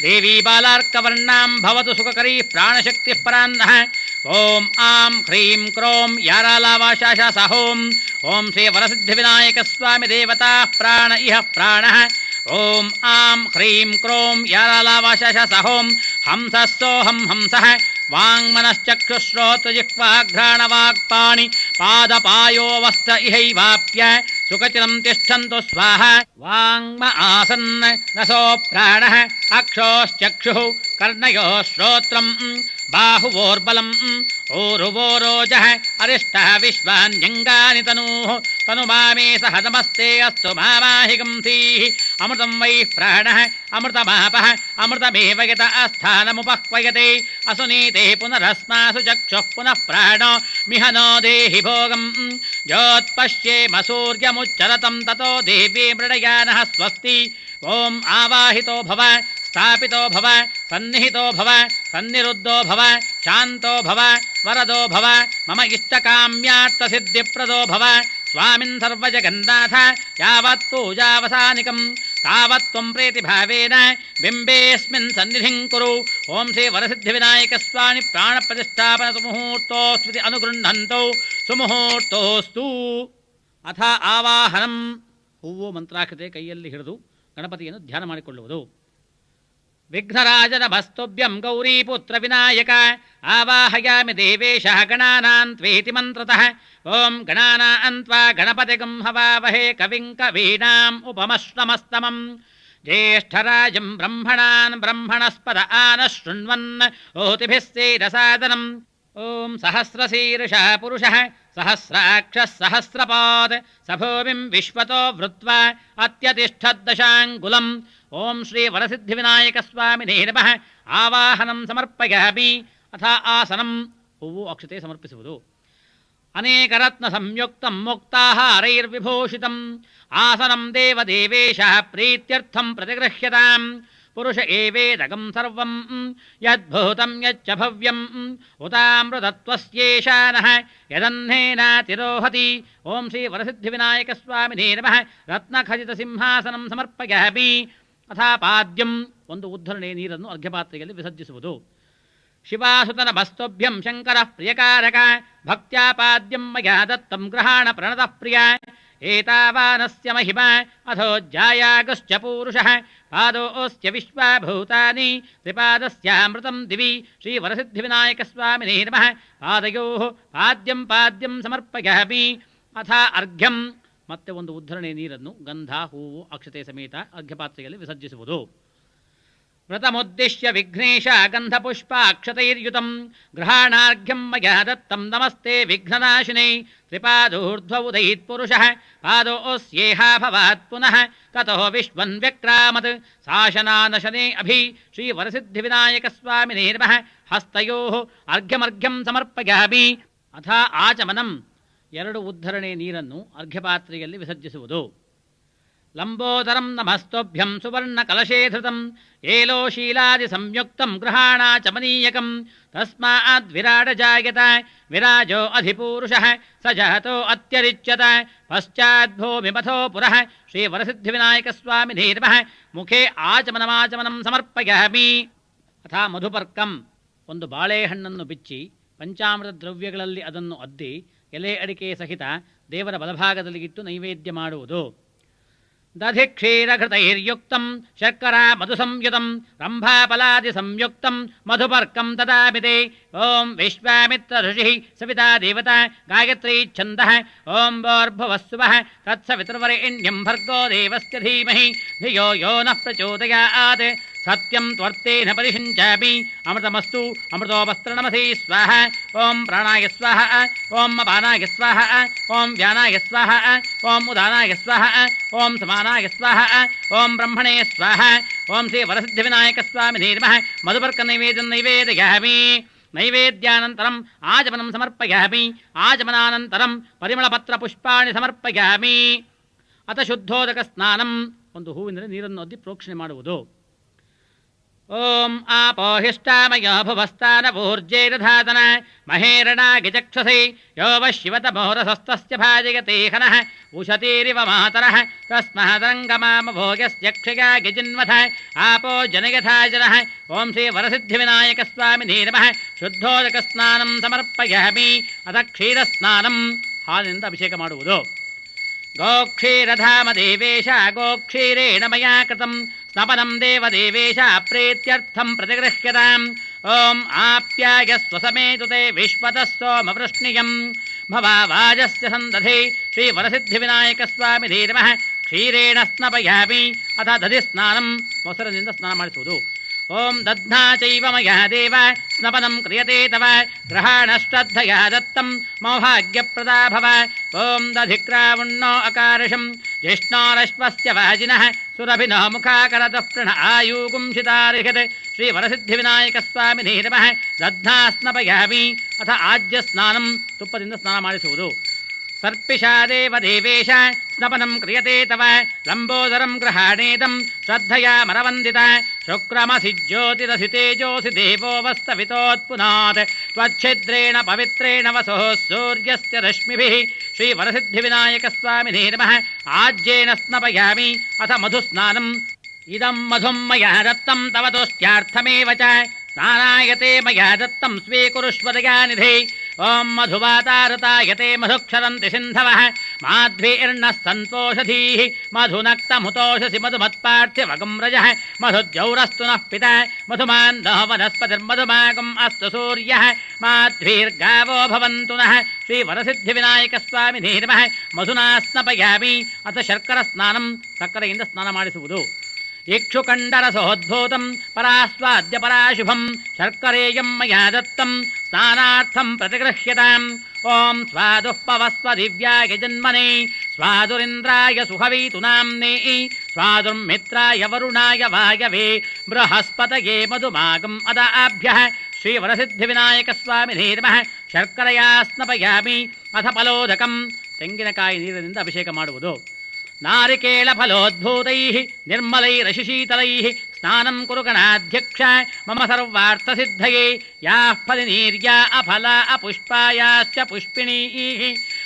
ದೇವಿ ಬಾಲಾರ್ಕವರ್ಣಾಂ ಭವತು ಸುಖಕರೀ ಪ್ರಾಣಶಕ್ತಿಃ ಪರಾನ್ನಃ. ಓಂ ಆಂ ಹ್ರೀಂ ಕ್ರೋಂ ಯಾರಾಲಾವಾಶಾಶ ಸಹೋಂ. ಓಂ ಶ್ರೀ ವರಸಿದ್ಧಿವಿನಾಯಕ ಸ್ವಾಮಿ ದೇವತಾ ಪ್ರಾಣ ಇಹ ಪ್ರಾಣಃ. ಓಂ ಆಂ ಹ್ರೀಂ ಕ್ರೋಂ ಯಾರಾಲಾವಾಶಾಶ ಸಹೋಂ ಹಂಸಸ್ಸೋಹಂ ಹಂಸಃ. ವಾಂಗ್ಮನಶ್ಚಕ್ಷುಶ್ರೋತ್ರಜಿಹ್ವಾಘ್ರಾಣವಾಕ್ಪಾಣಿ ಪಾದಪಾಯೋವಸ್ತ ಇಹೈವಾಪ್ಯ ಸುಖಚಿರಂ ತಿಷ್ಠಂತು ಸ್ವಾಹ. ವಾಂಗ್ಮ ಆಸನ್ ನಸೋ ಪ್ರಾಣಃ. ಅಕ್ಷೋಶ್ಚಕ್ಷುಃ ಕರ್ಣಯೋಃ ಶ್ರೋತ್ರಂ ಬಾಹುವೋರ್ಬಲಂ ಊರುವೋರೋಜಃ ಅರಿಷ್ಟಃ ವಿಶ್ವಾನ್ಯಂಗಾನಿ ತನೂಃ ತನುಮಾಮೇ ಸಹ ನಮಸ್ತೆ ಅಸ್ತು ಮಾಮಾಹಿಗಂಸೀಃ. ಅಮೃತಂ ವೈ ಪ್ರಾಣಃ ಅಮೃತಮಾಪಃ ಅಮೃತಮೇವ ಯತ ಆಸ್ಥಾನಮುಪಹ್ವಯತೆ ಅಸುನೀತೆ ಪುನರಸ್ಮಾಸು ಚಕ್ಷುಃ ಪುನಃ ಪ್ರಾಣೋ ಮಿಹನೋ ದೇಹಿ ಭೋಗಂ. ಯೋತ್ಪಶ್ಯೇಮ ಸೂರ್ಯಮುಚ್ಚರತಂ ತತೋ ದೇವೀ ಮೃಡಯಾನಃ ಸ್ವಸ್ತಿ. ಓಂ ಆವಾಹಿತೋ ಭವ ಸ್ಥಾಪಿತೋ ಭವ ಸನ್ನಿಹಿತೋ ಭವ ಸನ್ನಿರುದ್ಧೋ ಭವ ಶಾಂತೋ ಭವ ವರದೋ ಭವ ಮಮ ಇಷ್ಟಕಾಮ್ಯಾರ್ಥಸಿದ್ಧಿಪ್ರದೋ ಭವ. ಸ್ವಾಮಿನ್ ಸರ್ವಜಗನ್ನಾಥ ಯಾವತ್ ಪೂಜಾವಸಾನಿಕಂ ತಾವತ್ ತ್ವಂ ಪ್ರೀತಿಭಾವೇನ ಬಿಂಬೇಸ್ಮಿನ್ ಸನ್ನಿಧಿಂ ಕುರು. ಓಂ ಶ್ರೀ ವರಸಿದ್ಧಿವಿನಾಯಕ ಸ್ವಾಮಿ ಪ್ರಾಣಪ್ರತಿಷ್ಠಾಪನ ಸುಮುಹೂರ್ತೋಸ್ತಿ ಅನುಗೃಹ್ಣಂತೋ ಸುಮುಹೂರ್ತೋಸ್ತು. ಅಥ ಆವಾಹನಂ. ಹೂವು ಮಂತ್ರಾಕ್ಷತೆ ಕೈಯಲ್ಲಿ ಹಿಡಿದು ಗಣಪತಿಯನ್ನು ಧ್ಯಾನ ಮಾಡಿಕೊಳ್ಳುವುದು. ವಿಘ್ನರಾಜನ ಭಸ್ತುಭ್ಯಂ ಗೌರೀಪುತ್ರ ವಿನಾಯಕ ಆವಾಹಯಾಮಿ ದೇವೇಶಃ ಗಣಾನಾನ್ ತ್ವೇತಿ ಮಂತ್ರತಃ. ಓಂ ಗಣಾನಾನ್ ತ್ವಾ ಗಣಪತಿಗಂ ಹವಾವಹೇ ಕವಿಂ ಕವೀನಾಂ ಉಪಮಶ್ರಮಸ್ತಮಂ ಜ್ಯೇಷ್ಠರಾಜಂ ಬ್ರಹ್ಮಣಾನ್ ಬ್ರಹ್ಮಣಸ್ಪದ ಆನಃ ಶೃಣ್ವನ್ ಓತಿಭಿಃ ಸೇದಸಾದನಂ. ಓಂ ಸಹಸ್ರಶೀರ್ಷಃ ಪುರುಷಃ ಸಹಸ್ರಾಕ್ಷಃ ಸಹಸ್ರಪಾದ್ ಸ ಭೂಮಿಂ ವಿಶ್ವತೋ ವೃತ್ವಾ ಅತ್ಯತಿಷ್ಠದ್ದಶಾಂಗುಲಂ. ಓಂ ಶ್ರೀ ವರಸಿದ್ಧಿವಿನಾಯಕ ಸ್ವಾಮಿನೇ ನಮಃ. ಆವಾಹನಂ ಸಮರ್ಪಯಾಮಿ. ಅಥ ಆಸನಂ, ಹೂವು ಅಕ್ಷತೆ ಸಮರ್ಪಿಸುವುದು. ಅನೇಕ ರತ್ನ ಸಂಯುಕ್ತಂ ಮುಕ್ತಾಹಾರೈರ್ವಿಭೂಷಿತಂ ಆಸನಂ ದೇವದೇವೇಶಃ ಪ್ರೀತ್ಯರ್ಥಂ ಪ್ರತಿಗೃಹ್ಯತಾಂ. ಪುರುಷ ಏವೇದಗಂ ಸರ್ವಂ ಯದ್ಭೂತಂ ಯಚ್ಚ ಭವ್ಯಂ ಉತಾಮೃತತ್ವಸ್ಯೇಷಾನಃ ಯದನ್ನೇನಾತಿರೋಹತಿ. ಓಂ ಶ್ರೀ ವರಸಿದ್ಧಿವಿನಾಯಕ ಸ್ವಾಮಿನೇ ನಮಃ. ರತ್ನಖಚಿತ ಸಿಂಹಾಸನಂ ಸಮರ್ಪಯಾಮಿ. ಅಥಾಪಾದ್ಯಂ, ಒಂದು ಉದ್ಧರಣೆ ನೀರನ್ನು ಅರ್ಘ್ಯಪಾತ್ರೆಯಲ್ಲಿ ವಿಸರ್ಜಿಸುವುದು. ಶಿವಾಸುತನ ಭಸ್ತೋಭ್ಯಂ ಶಂಕರ ಪ್ರಿಯಕಾರಕ ಭಕ್ತ್ಯಾಪಾದ್ಯಂ ಮಯಾ ದತ್ತಂ ಗೃಹಾಣ ಪ್ರಣತಃ ಪ್ರಿಯ. ಏತಾವಾನಸ್ಯ ಮಹಿಮಾ ಅಧೋಜ್ಜಾಯಾಗಶ್ಚ ಪೂರುಷಃ ಪಾದೋಸ್ಯ ವಿಶ್ವಭೂತಾನಿ ತ್ರಿಪಾದಸ್ಯಾಮೃತಂ ದಿವಿ. ಶ್ರೀ ವರಸಿದ್ಧಿವಿನಾಯಕ ಸ್ವಾಮಿನೇ ನಮಃ. ಪಾದಯೋಃ ಪಾದ್ಯಂ ಪಾದ್ಯಂ ಸಮರ್ಪಯಾಮಿ. ಅಥ ಅರ್ಘ್ಯಂ, ಮತ್ತೆ ಒಂದು ಉದ್ಧರಣೆ ನೀರನ್ನು ಗಂಧ ಹೂವು ಅಕ್ಷತೆ ಸಮೇತ ಅರ್ಘ್ಯಪಾತ್ರೆಯಲ್ಲಿ ವಿಸರ್ಜಿಸುವುದು. ವ್ರತಮುದ್ದಿಶ್ಯ ವಿಘ್ನೇಶ ಗಂಧಪುಷ್ಪಾಕ್ಷತೈರ್ಯುತಂ ಗೃಹಾಣಾರ್ಘ್ಯಂ ಮಯಾ ದತ್ತಂ ನಮಸ್ತೆ ವಿಘ್ನನಾಶಿನೇ. ತ್ರಿಪಾದೂರ್ಧ್ವ ಉದಯಿತ್ ಪುರುಷಃ ಪಾದೋಸ್ಯೇಹಾ ಭವಾತ್ ಪುನಃ ತತೋ ವಿಶ್ವನ್ ವ್ಯಕ್ರಾಮತ್ ಶಾಸನಾನಶನೇ ಅಭಿ. ಶ್ರೀ ವರಸಿದ್ಧಿವಿನಾಯಕ ಸ್ವಾಮಿನೇ ನಮಃ. ಹಸ್ತಯೋಃ ಅರ್ಘ್ಯಮರ್ಘ್ಯಂ ಸಮರ್ಪಯಾಮಿ. ಅಥ ಆಚಮನಂ, ಎರಡು ಉದ್ಧರಣೆ ನೀರನ್ನು ಅರ್ಘ್ಯಪಾತ್ರೆಯಲ್ಲಿ ವಿಸರ್ಜಿಸುವುದು. ಲಂಬೋದರಂ ನಮಸ್ತೋಭ್ಯಂ ಸುವರ್ಣ ಕಲಶೇಧೃತಂ ಏಲೋಶೀಲಾದಿ ಸಂಯುಕ್ತಂ ಗೃಹಾಣಾಚಮನೀಯಕಂ. ತಸ್ಮಾದ್ ವಿರಾಟ ಜಾಯತ ವಿರಾಜೋ ಅಧಿಪೂರುಷಃ ಸ ಜಾತೋ ಅತ್ಯರಿಚ್ಯತ ಪಶ್ಚಾದ್ಭೂಮಿಮಥೋ ಪುರಃ. ಶ್ರೀ ವರಸಿದ್ಧಿವಿನಾಯಕ ಸ್ವಾಮಿನೇ ನಮಃ. ಮುಖೇ ಆಚಮನಮಾಚಮನಂ ಸಮರ್ಪಯಾಮಿ. ಅಥ ಮಧುಪರ್ಕಂ, ಒಂದು ಬಾಳೆಹಣ್ಣನ್ನು ಬಿಚ್ಚಿ ಪಂಚಾಮೃತ ದ್ರವ್ಯಗಳಲ್ಲಿ ಅದನ್ನು ಅದ್ದಿ ಎಲೆ ಅಡಿಕೆ ಸಹಿತ ದೇವರ ಬಲಭಾಗದಲ್ಲಿ ಇಟ್ಟು ನೈವೇದ್ಯ ಮಾಡುವುದು. ದಧಿಕ್ಷೀರಘೃತೈರ್ಯುಕ್ತಂ ಶರ್ಕರಾ ಮಧು ಸಂಯುತಂ ರಂಭಾಫಲಾದಿ ಸಂಯುಕ್ತಂ ಮಧುಪರ್ಕಂ ದದಾಮಿತೆ. ಓಂ ವಿಶ್ವಾಮಿತ್ರ ಋಷಿಃ ಸವಿತಾ ದೇವತಾ ಗಾಯತ್ರೀ ಛಂದಃ. ಓಂ ಭೋರ್ಭುವಸ್ಸುವಃ ತತ್ಸವಿತುರ್ವರೆಣ್ಯಂ ಭರ್ಗೋ ದೇವಸ್ಯ ಧೀಮಹಿ ಧಿಯೋ ಯೋ ನಃ ಪ್ರಚೋದಯಾತ್. ಸತ್ಯಂ ತ್ವರ್ತೇನ ಪರಿಷಿಂಚಾಮಿ. ಅಮೃತಮಸ್ತು ಅಮೃತೋಪಸ್ತೃಣಮಸಿ ಸ್ವಾಹ. ಓಂ ಪ್ರಾಣಾಯ ಸ್ವಾಹ. ಓಂ ಅಪಾನಾಯ ಸ್ವಾಹ. ಓಂ ವ್ಯಾನಾಯ ಸ್ವಾಹ. ಓಂ ಉದಾನಾಯ ಸ್ವಾಹ. ಓಂ ಸಮಾನಾಯ ಸ್ವಾಹ. ಓಂ ಬ್ರಹ್ಮಣೇ ಸ್ವಾಹ. ಓಂ ಶ್ರೀ ವರಸಿದ್ಧಿವಿನಾಯಕ ಸ್ವಾಮಿನೇ ನಮಃ. ಮಧುಪರ್ಕ ನೈವೇದ್ಯಂ ನೈವೇದಯಾಮಿ. ನೈವೇದ್ಯಾನಂತರಂ ಆಚಮನಂ ಸಮರ್ಪಯಾಮಿ. ಆಚಮನಾನಂತರಂ ಪರಿಮಳಪತ್ರ ಪುಷ್ಪಾಣಿ ಸಮರ್ಪಯಾಮಿ. ಅಥ ಶುದ್ಧೋದಕ ಸ್ನಾನಂ, ಒಂದು ಹೂವಿನಲ್ಲಿ ನೀರನ್ನು ಅದ್ದಿ ಪ್ರೋಕ್ಷಣೆ ಮಾಡುವುದು. ಓಂ ಆಪೋಹಿಷ್ಟಾಮಯೋ ಭುವಸ್ತಾನಪೂರ್ಜೇನ ಧಾತನ ಮಹೇರಣಾಗಿಚಕ್ಷಸೈ ಯೋ ವ ಶಿವತಮೋರಸಸ್ತಸ್ಯ ಭಾಜಯತೆ ಹನಃ ಉಷತೀರಿವ ಮಾತರಃ ತಸ್ಮಾದಂಗಮಾಮಭೋಗ್ಯಸ್ಯ ಕ್ಷಯಾಗಿ ಜಿನ್ವಥ ಆಪೋ ಜನಯಥಾ ಜನಃ. ಓಂ ಶ್ರೀ ವರಸಿದ್ಧಿವಿನಾಯಕ ಸ್ವಾಮಿನೇ ನಮಃ. ಶುದ್ಧೋದಕ ಸ್ನಾನಂ ಸಮರ್ಪಯಾಮಿ. ಅಥ ಕ್ಷೀರಸ್ನಾನಂ, ಹಾಲಿನಿಂದ ಅಭಿಷೇಕ ಮಾಡುವುದು. ಗೋಕ್ಷೀರಧಾಮ ದೇವೇಶ ಗೋಕ್ಷೀರೇಣ ಮಯಾ ಕೃತಂ ಸ್ನಪನಂ ದೇವದೇವೇಶ ಪ್ರೀತ್ಯರ್ಥಂ ಪ್ರತಿಗೃಹ್ಯತಾಂ. ಓಂ ಆಪ್ಯಾಯಸ್ವ ಸಮೇತುತೆ ವಿಶ್ವತಃ ಸೋಮವೃಷ್ಣಿಯಂ ಭವಾವಾಜಸ್ಯ ಸಂದಧಿ. ಶ್ರೀ ವರಸಿದ್ಧಿವಿನಾಯಕ ಸ್ವಾಮಿನೇ ನಮಃ. ಕ್ಷೀರೇಣ ಸ್ನಪಯಾಮಿ. ಅಥ ದಧಿ ಸ್ನಾನಂ, ಮೊಸರಿನಿಂದ ಸ್ನಾನ ಮಾಡಿಸುವುದು. ಓಂ ದಧ್ನಾ ಚೈವ ಮಯಾ ದೇವ ಸ್ನಪನಂ ಕ್ರಿಯತೆ ತವ ಗ್ರಹಾಣಶ್ರದ್ಧಯಾ ದತ್ತಂ ಮೌಭಾಗ್ಯಪ್ರದಾ ಭವ. ಓಂ ದಧಿಕ್ರಾವುಣ್ಣೋ ಅಕಾರ್ಷಂ ಜಿಷ್ಣೋರಶ್ವಸ್ಯ ವಾಜಿನಃ ಸುರಭಿನೋ ಮುಖಾಕರತಃ ಪ್ರಣ್ ಆಯೂಗುಂಸಿತಾರ್ಹತೆ. ಶ್ರೀ ವರಸಿದ್ಧಿವಿನಾಯಕ ಸ್ವಾಮಿನೇ ನಮಃ. ದಧ್ನಾ ಸ್ನಪಯಾಮಿ. ಅಥ ಆಜ್ಯ ಸ್ನಾನಂ, ತುಪ್ಪದಿಂದ ಸ್ನಾನ ಮಾಡಿಸುವುದು. ಸರ್ಪಿಷಾ ದೇವದೇವೇಶ ಸ್ನಪನಂ ಕ್ರಿಯತೆ ತವ ಲಂಬೋದರಂ ಗೃಹಾಣೇದಂ ಶ್ರದ್ಧಯಾ ಮರವಂದಿತ. ಶುಕ್ರಮಸಿ ಜ್ಯೋತಿರಸಿ ತೇಜೋಸಿ ದೇವೋ ವಸ್ತವಿತೋತ್ಪುನಾತ್ ತ್ವಚ್ಛಿದ್ರೇಣ ಪವಿತ್ರೇಣ ವಸೋ ಸೂರ್ಯಸ್ಯ ರಶ್ಮಿಭಿಃ. ಶ್ರೀ ವರಸಿದ್ಧಿವಿನಾಯಕ ಸ್ವಾಮಿನೇ ನಮಃ. ಆಜ್ಯೇನ ಸ್ನಪಯಾಮಿ. ಅಥ ಮಧುಸ್ನಾನಂ. ಇದಂ ಮಧುಂ ಮಯಾ ದತ್ತಂ ತವ ತುಷ್ಟ್ಯಾರ್ಥಮೇವ ಚ ಸ್ನಾನಾಯತೆ ಮಯಾ ದತ್ತಂ ಸ್ವೀಕುರುಷ್ವ ದಯಾನಿಧೇ. ಓಂ ಮಧುವಾತಾರತಾಯತೆ ಮಧುಕ್ಷರಂತಿ ಸಿಂಧವಃ ಮಾಧ್ವೀರ್ಣಃ ಸಂತೋಷಧೀಃ ಮಧುನಕ್ತಮುತೋಷಸಿ ಮಧುಮತ್ಪಾರ್ಥಿವಗಂ ರಜಃ ಮಧುದ್ಯೌರಸ್ತು ನಃ ಪಿತಾ ಮಧುಮಾನ್ನೋ ವನಸ್ಪತಿರ್ಮಧುಮಾಗಂ ಅಸ್ತು ಸೂರ್ಯಃ ಮಾಧ್ವೀರ್ಗಾವೋ ಭವಂತು ನಃ. ಶ್ರೀ ವರಸಿದ್ಧಿವಿನಾಯಕ ಸ್ವಾಮಿನೇ ನಮಃ. ಮಧುನಾ ಸ್ನಪಯಾಮಿ. ಅಥ ಶರ್ಕರ ಸ್ನಾನಂ, ಸಕ್ಕರೆಯಿಂದ ಸ್ನಾನ ಮಾಡಿಸುವುದು. इक्षुकण्डरसोद्भूतं परास्वाद्य पराशुभं शर्करेयं मया दत्तं स्नानार्थं प्रतिगृह्यताम् ॐ स्वादुःपवस्व दिव्याय जन्मने स्वादुरिन्द्राय सुहवीतु नाम्ने स्वादुर्मित्राय वरुणाय वायवे बृहस्पतये मधुमागम् अदाभ्यः श्रीवरसिद्धिविनायकस्वामिने नमः शर्करया स्नपयामि अथ फलोदकं ತೆಂಗಿನಕಾಯಿ ನೀರಿನಿಂದ ಅಭಿಷೇಕ ಮಾಡುವುದು ನಾರಿಕೇಳ ಫಲೋದ್ಭೂತೈಃ ನಿರ್ಮಲೈರಶಿಶೀತಲೈಃ ಸ್ನಾನಂ ಕುರು ಗಣಾಧ್ಯಕ್ಷ ಮಮ ಸರ್ವಾರ್ಥಸಿದ್ಧಯೇ ಯಾಃ ಫಲಿನೀರ್ಯಾ ಅಫಲ ಅಪುಷ್ಪಾಯಾಶ್ಚ ಪುಷ್ಪಿಣೀಃ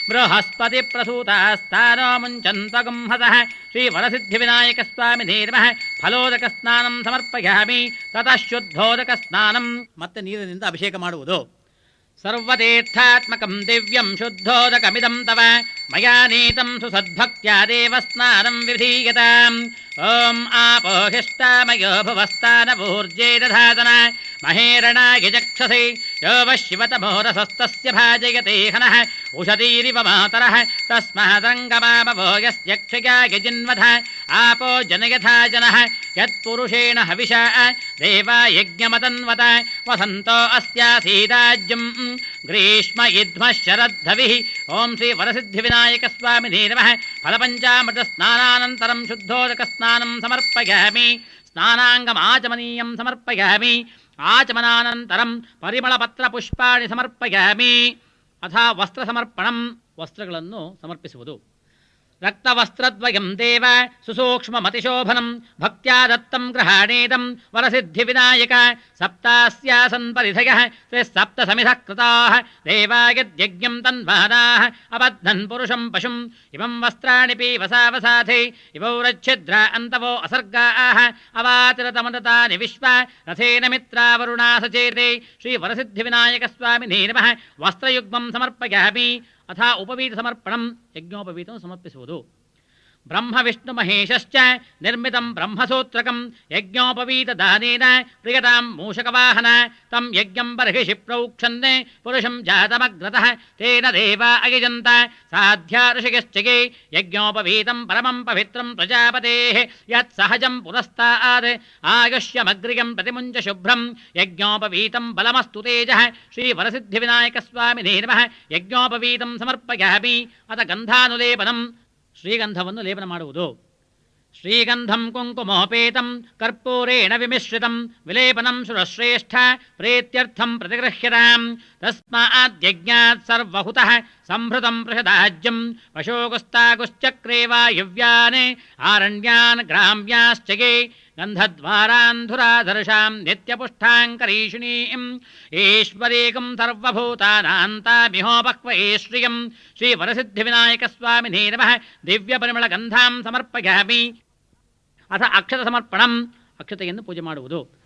ಬೃಹಸ್ಪತಿ ಪ್ರಸೂತಾಸ್ತಾನೋ ಮುಂಚಂತ್ವಗಂ ಹತಃ ಶ್ರೀವರಸಿದ್ಧಿವಿನಾಯಕಸ್ವಾಮಿನೇ ನಮಃ ಫಲೋದಕ ಸ್ನಾನಂ ಸಮರ್ಪಯಾಮಿ ತತಃ ಶುದ್ಧೋದಕ ಸ್ನಾನಂ ಮತ್ತೆ ನೀರಿನಿಂದ ಅಭಿಷೇಕ ಮಾಡುವುದು ಸರ್ವತೀರ್ಥಾತ್ಮಕಂ ದಿವ್ಯಂ ಶುದ್ಧೋದಕಮಿದಂ ತವ ಮಯಾ ನೀತಂ ಸುಸದ್ಭಕ್ತ್ಯಾ ದೇವ ಸ್ನಾನಂ ವಿಧೀಯತಾಂ ಓಂ ಆಪೋಹಿಷ್ಟಾಮಯೋ ಭುವಸ್ತಾನಭೂರ್ಜೇ ದಧಾತನ ಮಹೇರಣಾಯ ಚಕ್ಷಸೆ ಯೋ ವಃ ಶಿವತಮೋರಸಸ್ತಸ್ಯ ಭಾಜಯತೆ ಹನಃ ಉಷತೀರಿವ ಮಾತರಃ ತಸ್ಮಾದಂಗಮಾಮವೋ ಯಸ್ಯಕ್ಷಯಾಯ ಜಿನ್ವಧ ಆಪೋ ಜನಯಥಾ ಜನಃ ಯತ್ಪುರುಷೇಣ ಹವಿಷಾ ದೇವಾ ಯಜ್ಞಮತನ್ವತ ವಸಂತೋ ಅಸ್ಯಾಸೀದಾಜ್ಯಂ ಗ್ರೀಷ್ಮ ಇದ್ಮಃ ಶರದ್ಧವಿಃ ಓಂ ಶ್ರೀ ವರಸಿದ್ಧಿವಿನಾಯಕಸ್ವಾಮಿನೇ ನಮಃ ಫಲಪಂಚಾಮೃತ ಸ್ನಾನಾನಂತರಂ ಶುದ್ಧೋದಕ ಸ್ನಾನಂ ಸಮರ್ಪಯಾಮಿ ಸ್ನಾನಾಂಗಮಾಚಮನೀಯಂ ಸಮರ್ಪಯಾಮಿ ಆಚಮನಾನಂತರಂ ಪರಿಮಳಪತ್ರ ಪುಷ್ಪಾಣಿ ಸಮರ್ಪಯಾಮಿ ಅಥ ವಸ್ತ್ರ ಸಮರ್ಪಣಂ ವಸ್ತ್ರಗಳನ್ನು ಸಮರ್ಪಿಸುವುದು ರಕ್ತವಸ್ತ್ರದ್ವಯಂ ದೇವ ಸುಸೂಕ್ಷ್ಮಮತಿಶೋಭನಂ ಭಕ್ತ್ಯಾ ದತ್ತಂ ಗೃಹಾಣೇದಂ ವರಸಿದ್ಧಿವಿನಾಯಕ ಸಪ್ತಾಸ್ಯಾಸನ್ ಪರಿಧಯಃ ಸಪ್ತ ಸಮಿಧಃ ಕೃತಾಃ ದೇವಾಯದ್ಯಜ್ಞಂ ತನ್ವಾನಾಃ ಅಬದ್ಧನ್ ಪುರುಷಂ ಪಶುಂ ಇಮಂ ವಸ್ತ್ರಾಣಿ ಪೀವಸಾವಸಾಧೆ ಇವೌರಚ್ಛಿದ್ರ ಅಂತವೋ ಅಸರ್ಗಾಃ ಅವಾತಿರತಮದತಾನಿ ವಿಶ್ವ ರಥೇನ ಮಿತ್ರಾವರುಣಾ ಸಚೇತೆ ಶ್ರೀ ವರಸಿದ್ಧಿವಿನಾಯಕಸ್ವಾಮಿನೇ ನಮಃ ವಸ್ತ್ರಯುಗ್ಮಂ ಸಮರ್ಪಯಾಮಿ ಅಥ ಉಪವೀತ ಸಮರ್ಪಣಂ ಯಜ್ಞೋಪವೀತಂ ಸಮರ್ಪಿಸುವುದು ಬ್ರಹ್ಮ ವಿಷ್ಣು ಮಹೇಶಶ್ಚ ನಿರ್ಮಿತಂ ಬ್ರಹ್ಮಸೂತ್ರಕಂ ಯಜ್ಞೋಪವೀತ ದಾನೇನ ಪ್ರಿಯತಾಂ ಮೂಷಕವಾಹನ ತಂ ಯಜ್ಞಂ ಬರ್ಹಿಷಿ ಪ್ರೌಕ್ಷನ್ ಪುರುಷಂ ಜಾತಮಗ್ರತಃ ತೇನ ದೇವಾ ಅಯಜಂತ ಸಾಧ್ಯ ಋಷಿಯಶ್ಚಯೇ ಯಜ್ಞೋಪವೀತಂ ಪರಮಂ ಪವಿತ್ರಂ ಪ್ರಜಾಪತೇಃ ಯತ್ ಸಹಜಂ ಪುರಸ್ತಾದ್ ಆಯುಷ್ಯಮಗ್ರಿಯಂ ಪ್ರತಿಮುಂಚ ಶುಭ್ರಂ ಯಜ್ಞೋಪವೀತಂ ಬಲಮಸ್ತು ತೇಜಃ ಶ್ರೀ ವರಸಿದ್ಧಿವಿನಾಯಕಸ್ವಾಮಿನೇ ನಮಃ ಯಜ್ಞೋಪವೀತಂ ಸಮರ್ಪಯಾಮಿ ಅಥ ಗಂಧಾನುಲೇಪನಂ ಶ್ರೀಗಂಧವನ್ನು ಲೇಪನ ಮಾಡುವುದು ಶ್ರೀಗಂಧಂ ಕುಂಕುಮೋಪೇತಂ ಕರ್ಪೂರೇಣ ವಿಮಿಶ್ರಿತಂ ವಿಲೇಪನಂ ಸುರಶ್ರೇಷ್ಠ ಪ್ರೀತ್ಯರ್ಥಂ ಪ್ರತಿಗೃಹ್ಯತಾಂ ತಸ್ಮಾದ್ಯಜ್ಞಾತ್ ಸರ್ವಹುತಃ ಸಂಭೃತಂ ಪ್ರಷದಾಜ್ಯಂ ಪಶೋಗುಸ್ತಾಗುಶ್ಚಕ್ರೇ ವಾಯುವ್ಯಾನ್ ಆರಣ್ಯಾನ್ ಗ್ರಾಮ್ಯಾಶ್ಚಯೇ ಗಂಧದ್ವಾರಾಂಧುರಾಧರ್ಷಾಂ ನಿತ್ಯಪುಷ್ಟಾಂಕರೀಷಿಣೀಂ ಈಶ್ವರೀಕಂ ಸರ್ವಭೂತಾನಾಂತಾಮಿಹೋಪಕ್ವಯೇ ಶ್ರಿಯಂ ಶ್ರೀ ವರಸಿದ್ಧಿವಿನಾಯಕಸ್ವಾಮಿನೇ ನಮಃ ದಿವ್ಯಪರಿಮಳಗಂಧಾಂ ಸಮರ್ಪಯಾಮಿ ಅಥ ಅಕ್ಷತ ಸಮರ್ಪಣಂ ಅಕ್ಷತೆಯನ್ನು ಪೂಜೆ ಮಾಡುವುದು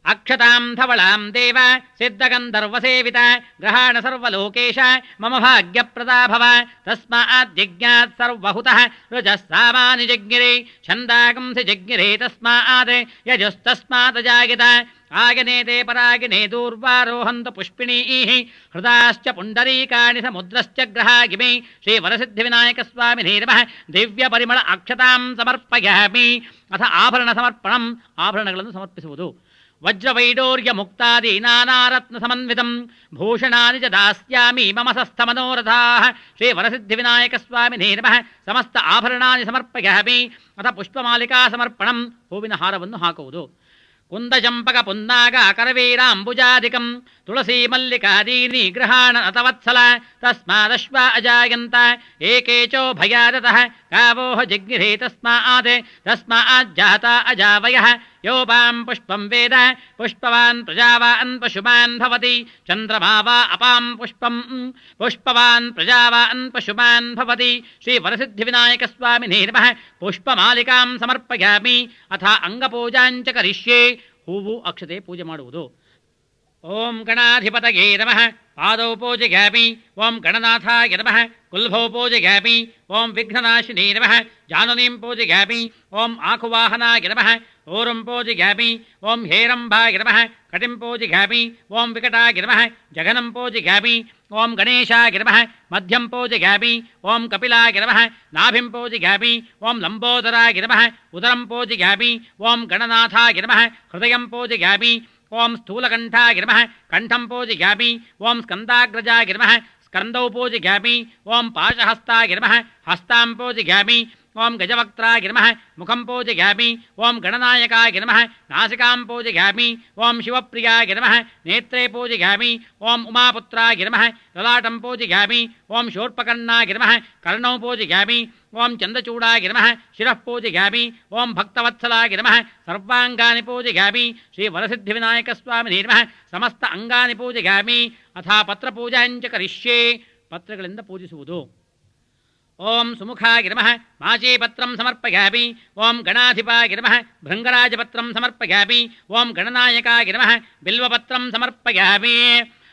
ಅಕ್ಷತಾಂ ಧವಳಾಂ ದೇವ ಸಿದ್ಧಗಂಧರ್ವಸೇವಿತ ಗ್ರಹಾಣ ಸರ್ವಲೋಕೇಶ ಮಮ ಭಾಗ್ಯಪ್ರದಾ ಭವ ತಸ್ಮಾದ್ಯಜ್ಞಾತ್ ಸರ್ವಹುತಃ ರುಜಸ್ಸಾಮಾನಿ ಜಜ್ಞಿರೆ ಛಂದಾಗಂಸಿ ಜಜ್ಞಿರೆ ತಸ್ಮಾತ್ ಯಜಸ್ತಸ್ಮಾದಜಾಯತ ಆಗನೇತೆ ಪರಾಗಿನೇ ದೂರ್ವಾರೋಹಂತ ಪುಷ್ಪಿಣೀಃ ಹೃದಾಶ್ಚ ಪುಂಡರೀಕಾಣಿ ಸಮುದ್ರಶ್ಚ ಗ್ರಹಾಗಿಮೆ ಶ್ರೀ ವರಸಿದ್ಧಿವಿನಾಯಕಸ್ವಾಮಿನೇ ನಮಃ ದಿವ್ಯ ಪರಿಮಳ ಅಕ್ಷತಾಂ ಸಮರ್ಪಯಾಮಿ ಅಥ ಆಭರಣ ಸಮರ್ಪಣಂ ಆಭರಣಗಳನ್ನು ಸಮರ್ಪಿಸುವುದು ವಜ್ರವೈಡೂರ್ಯ ಮುಕ್ತಾದಿ ನಾನಾರತ್ನ ಸಮನ್ವಿತಂ ಭೂಷಣಾನಿ ಚ ದಾಸ್ಯಾಮಿ ಮಮ ಸಸ್ಥಮನೋರಥಾಃ ಶ್ರೀ ವರಸಿದ್ಧಿವಿನಾಯಕಸ್ವಾಮಿನೇ ನಮಃ ಸಮಸ್ತ ಆಭರಣಾನಿ ಸಮರ್ಪಯಾಮಿ ಅಥ ಪುಷ್ಪಮಾಲಿಕಾ ಸಮರ್ಪಣಂ ಹೂವಿನ ಹಾರವನ್ನು ಹಾಕುವುದು ಕುಂದಚಂಪಕ ಪುನ್ನಾಗ ಕರವೀರಾಂಬುಜಾಧಿಕಂ ತುಳಸೀ ಮಲ್ಲಿಕಾದೀನಿ ಗೃಹಾಣ ನತವತ್ಸಲ ತಸ್ಮಾದಶ್ವಾ ಅಜಾಯಂತ ಏಕೇಚೋ ಭಯಾದತಃ ಕಾವೋಹ ಜಗ್ನಿರೇ ತಸ್ಮಾಜ್ಜಾತ ಅಜಾವಯಃ ಯೋಪಾಂ ಪುಷ್ಪಂ ವೇದ ಪುಷ್ಪವಾನ್ ಪ್ರಜಾವಾನ್ ಪಶುಮಾನ್ ಭವತಿ ಚಂದ್ರಮಾ ವಾ ಅಪಾಂ ಪುಷ್ಪಂ ಪುಷ್ಪವಾನ್ ಪ್ರಜಾವಾನ್ ಪಶುಮಾನ್ ಭವತಿ ಶ್ರೀ ವರಸಿದ್ಧಿವಿನಾಯಕಸ್ವಾಮಿನೇ ನಮಃ ಪುಷ್ಪಮಾಲಿಕಾಂ ಸಮರ್ಪಯಾಮಿ ಅಥ ಅಂಗಪೂಜಾಂಚ ಕರಿಷ್ಯೆ ಹೂವು ಅಕ್ಷತೆ ಪೂಜೆ ಮಾಡುವುದು ಓಂ ಗಣಾಧಿಪತಯೇ ನಮಃ ಪಾದೌ ಪೂಜಯಾಮಿ ಓಂ ಗಣನಾಥಾಯ ನಮಃ ಕುಲ್ಭೌ ಪೂಜಯಾಮಿ ಓಂ ವಿಘ್ನನಾಶಿನೇ ನಮಃ ಜಾನುನೀಂ ಪೂಜಯಾಮಿ ಓಂ ಆಕುವಾಹನಾಯ ನಮಃ ऊरुं पूजिगामि ॐ हेरम्बाय नमः कटिं पूजिगामि ॐ विकटाय नमः जघनं पूजिगामि ॐ गणेशाय नमः मध्यं पूजिगामि ॐ कपिलाय नमः नाभिं पूजिगामि ॐ लम्बोदराय नमः उदरं पूजिगामि ॐ गणनाथाय नमः हृदयं पूजिगामि ॐ स्थूलकण्ठाय नमः कण्ठं पूजिगामि ॐ स्कन्दाग्रजाय नमः स्कन्दौ पूजिगामि ॐ पाशहस्ताय नमः हस्तां पूजिगामि ॐ गजवक्त्राय नमः मुखं पूजिगामि ॐ गणनायकाय नमः नासिकां पूजिगामि ॐ शिवप्रियाय नमः नेत्रे पूजिगामि ॐ उमापुत्राय नमः ललाटं पूजिगामि ॐ शूर्पकर्णाय नमः कर्णौ पूजिगामि ॐ चन्दचूडाय नमः शिरः पूजिगामि ॐ भक्तवत्सलाय नमः सर्वाङ्गानि पूजिगामि श्रीवरसिद्धिविनायकस्वामिने नमः समस्त अंगानि पूजिगामि अथ पत्रपूजाञ्च करिष्ये पत्रಗಳಿಂದ ಪೂಜಿಸುವುದು ओं सुमुखाय नमः माचीपत्रं समर्पयामि ओं गणाधिपाय नमः भृङ्गराजपत्रं समर्पयामि ओं गणनायकाय नमः बिल्वपत्रं समर्पयामि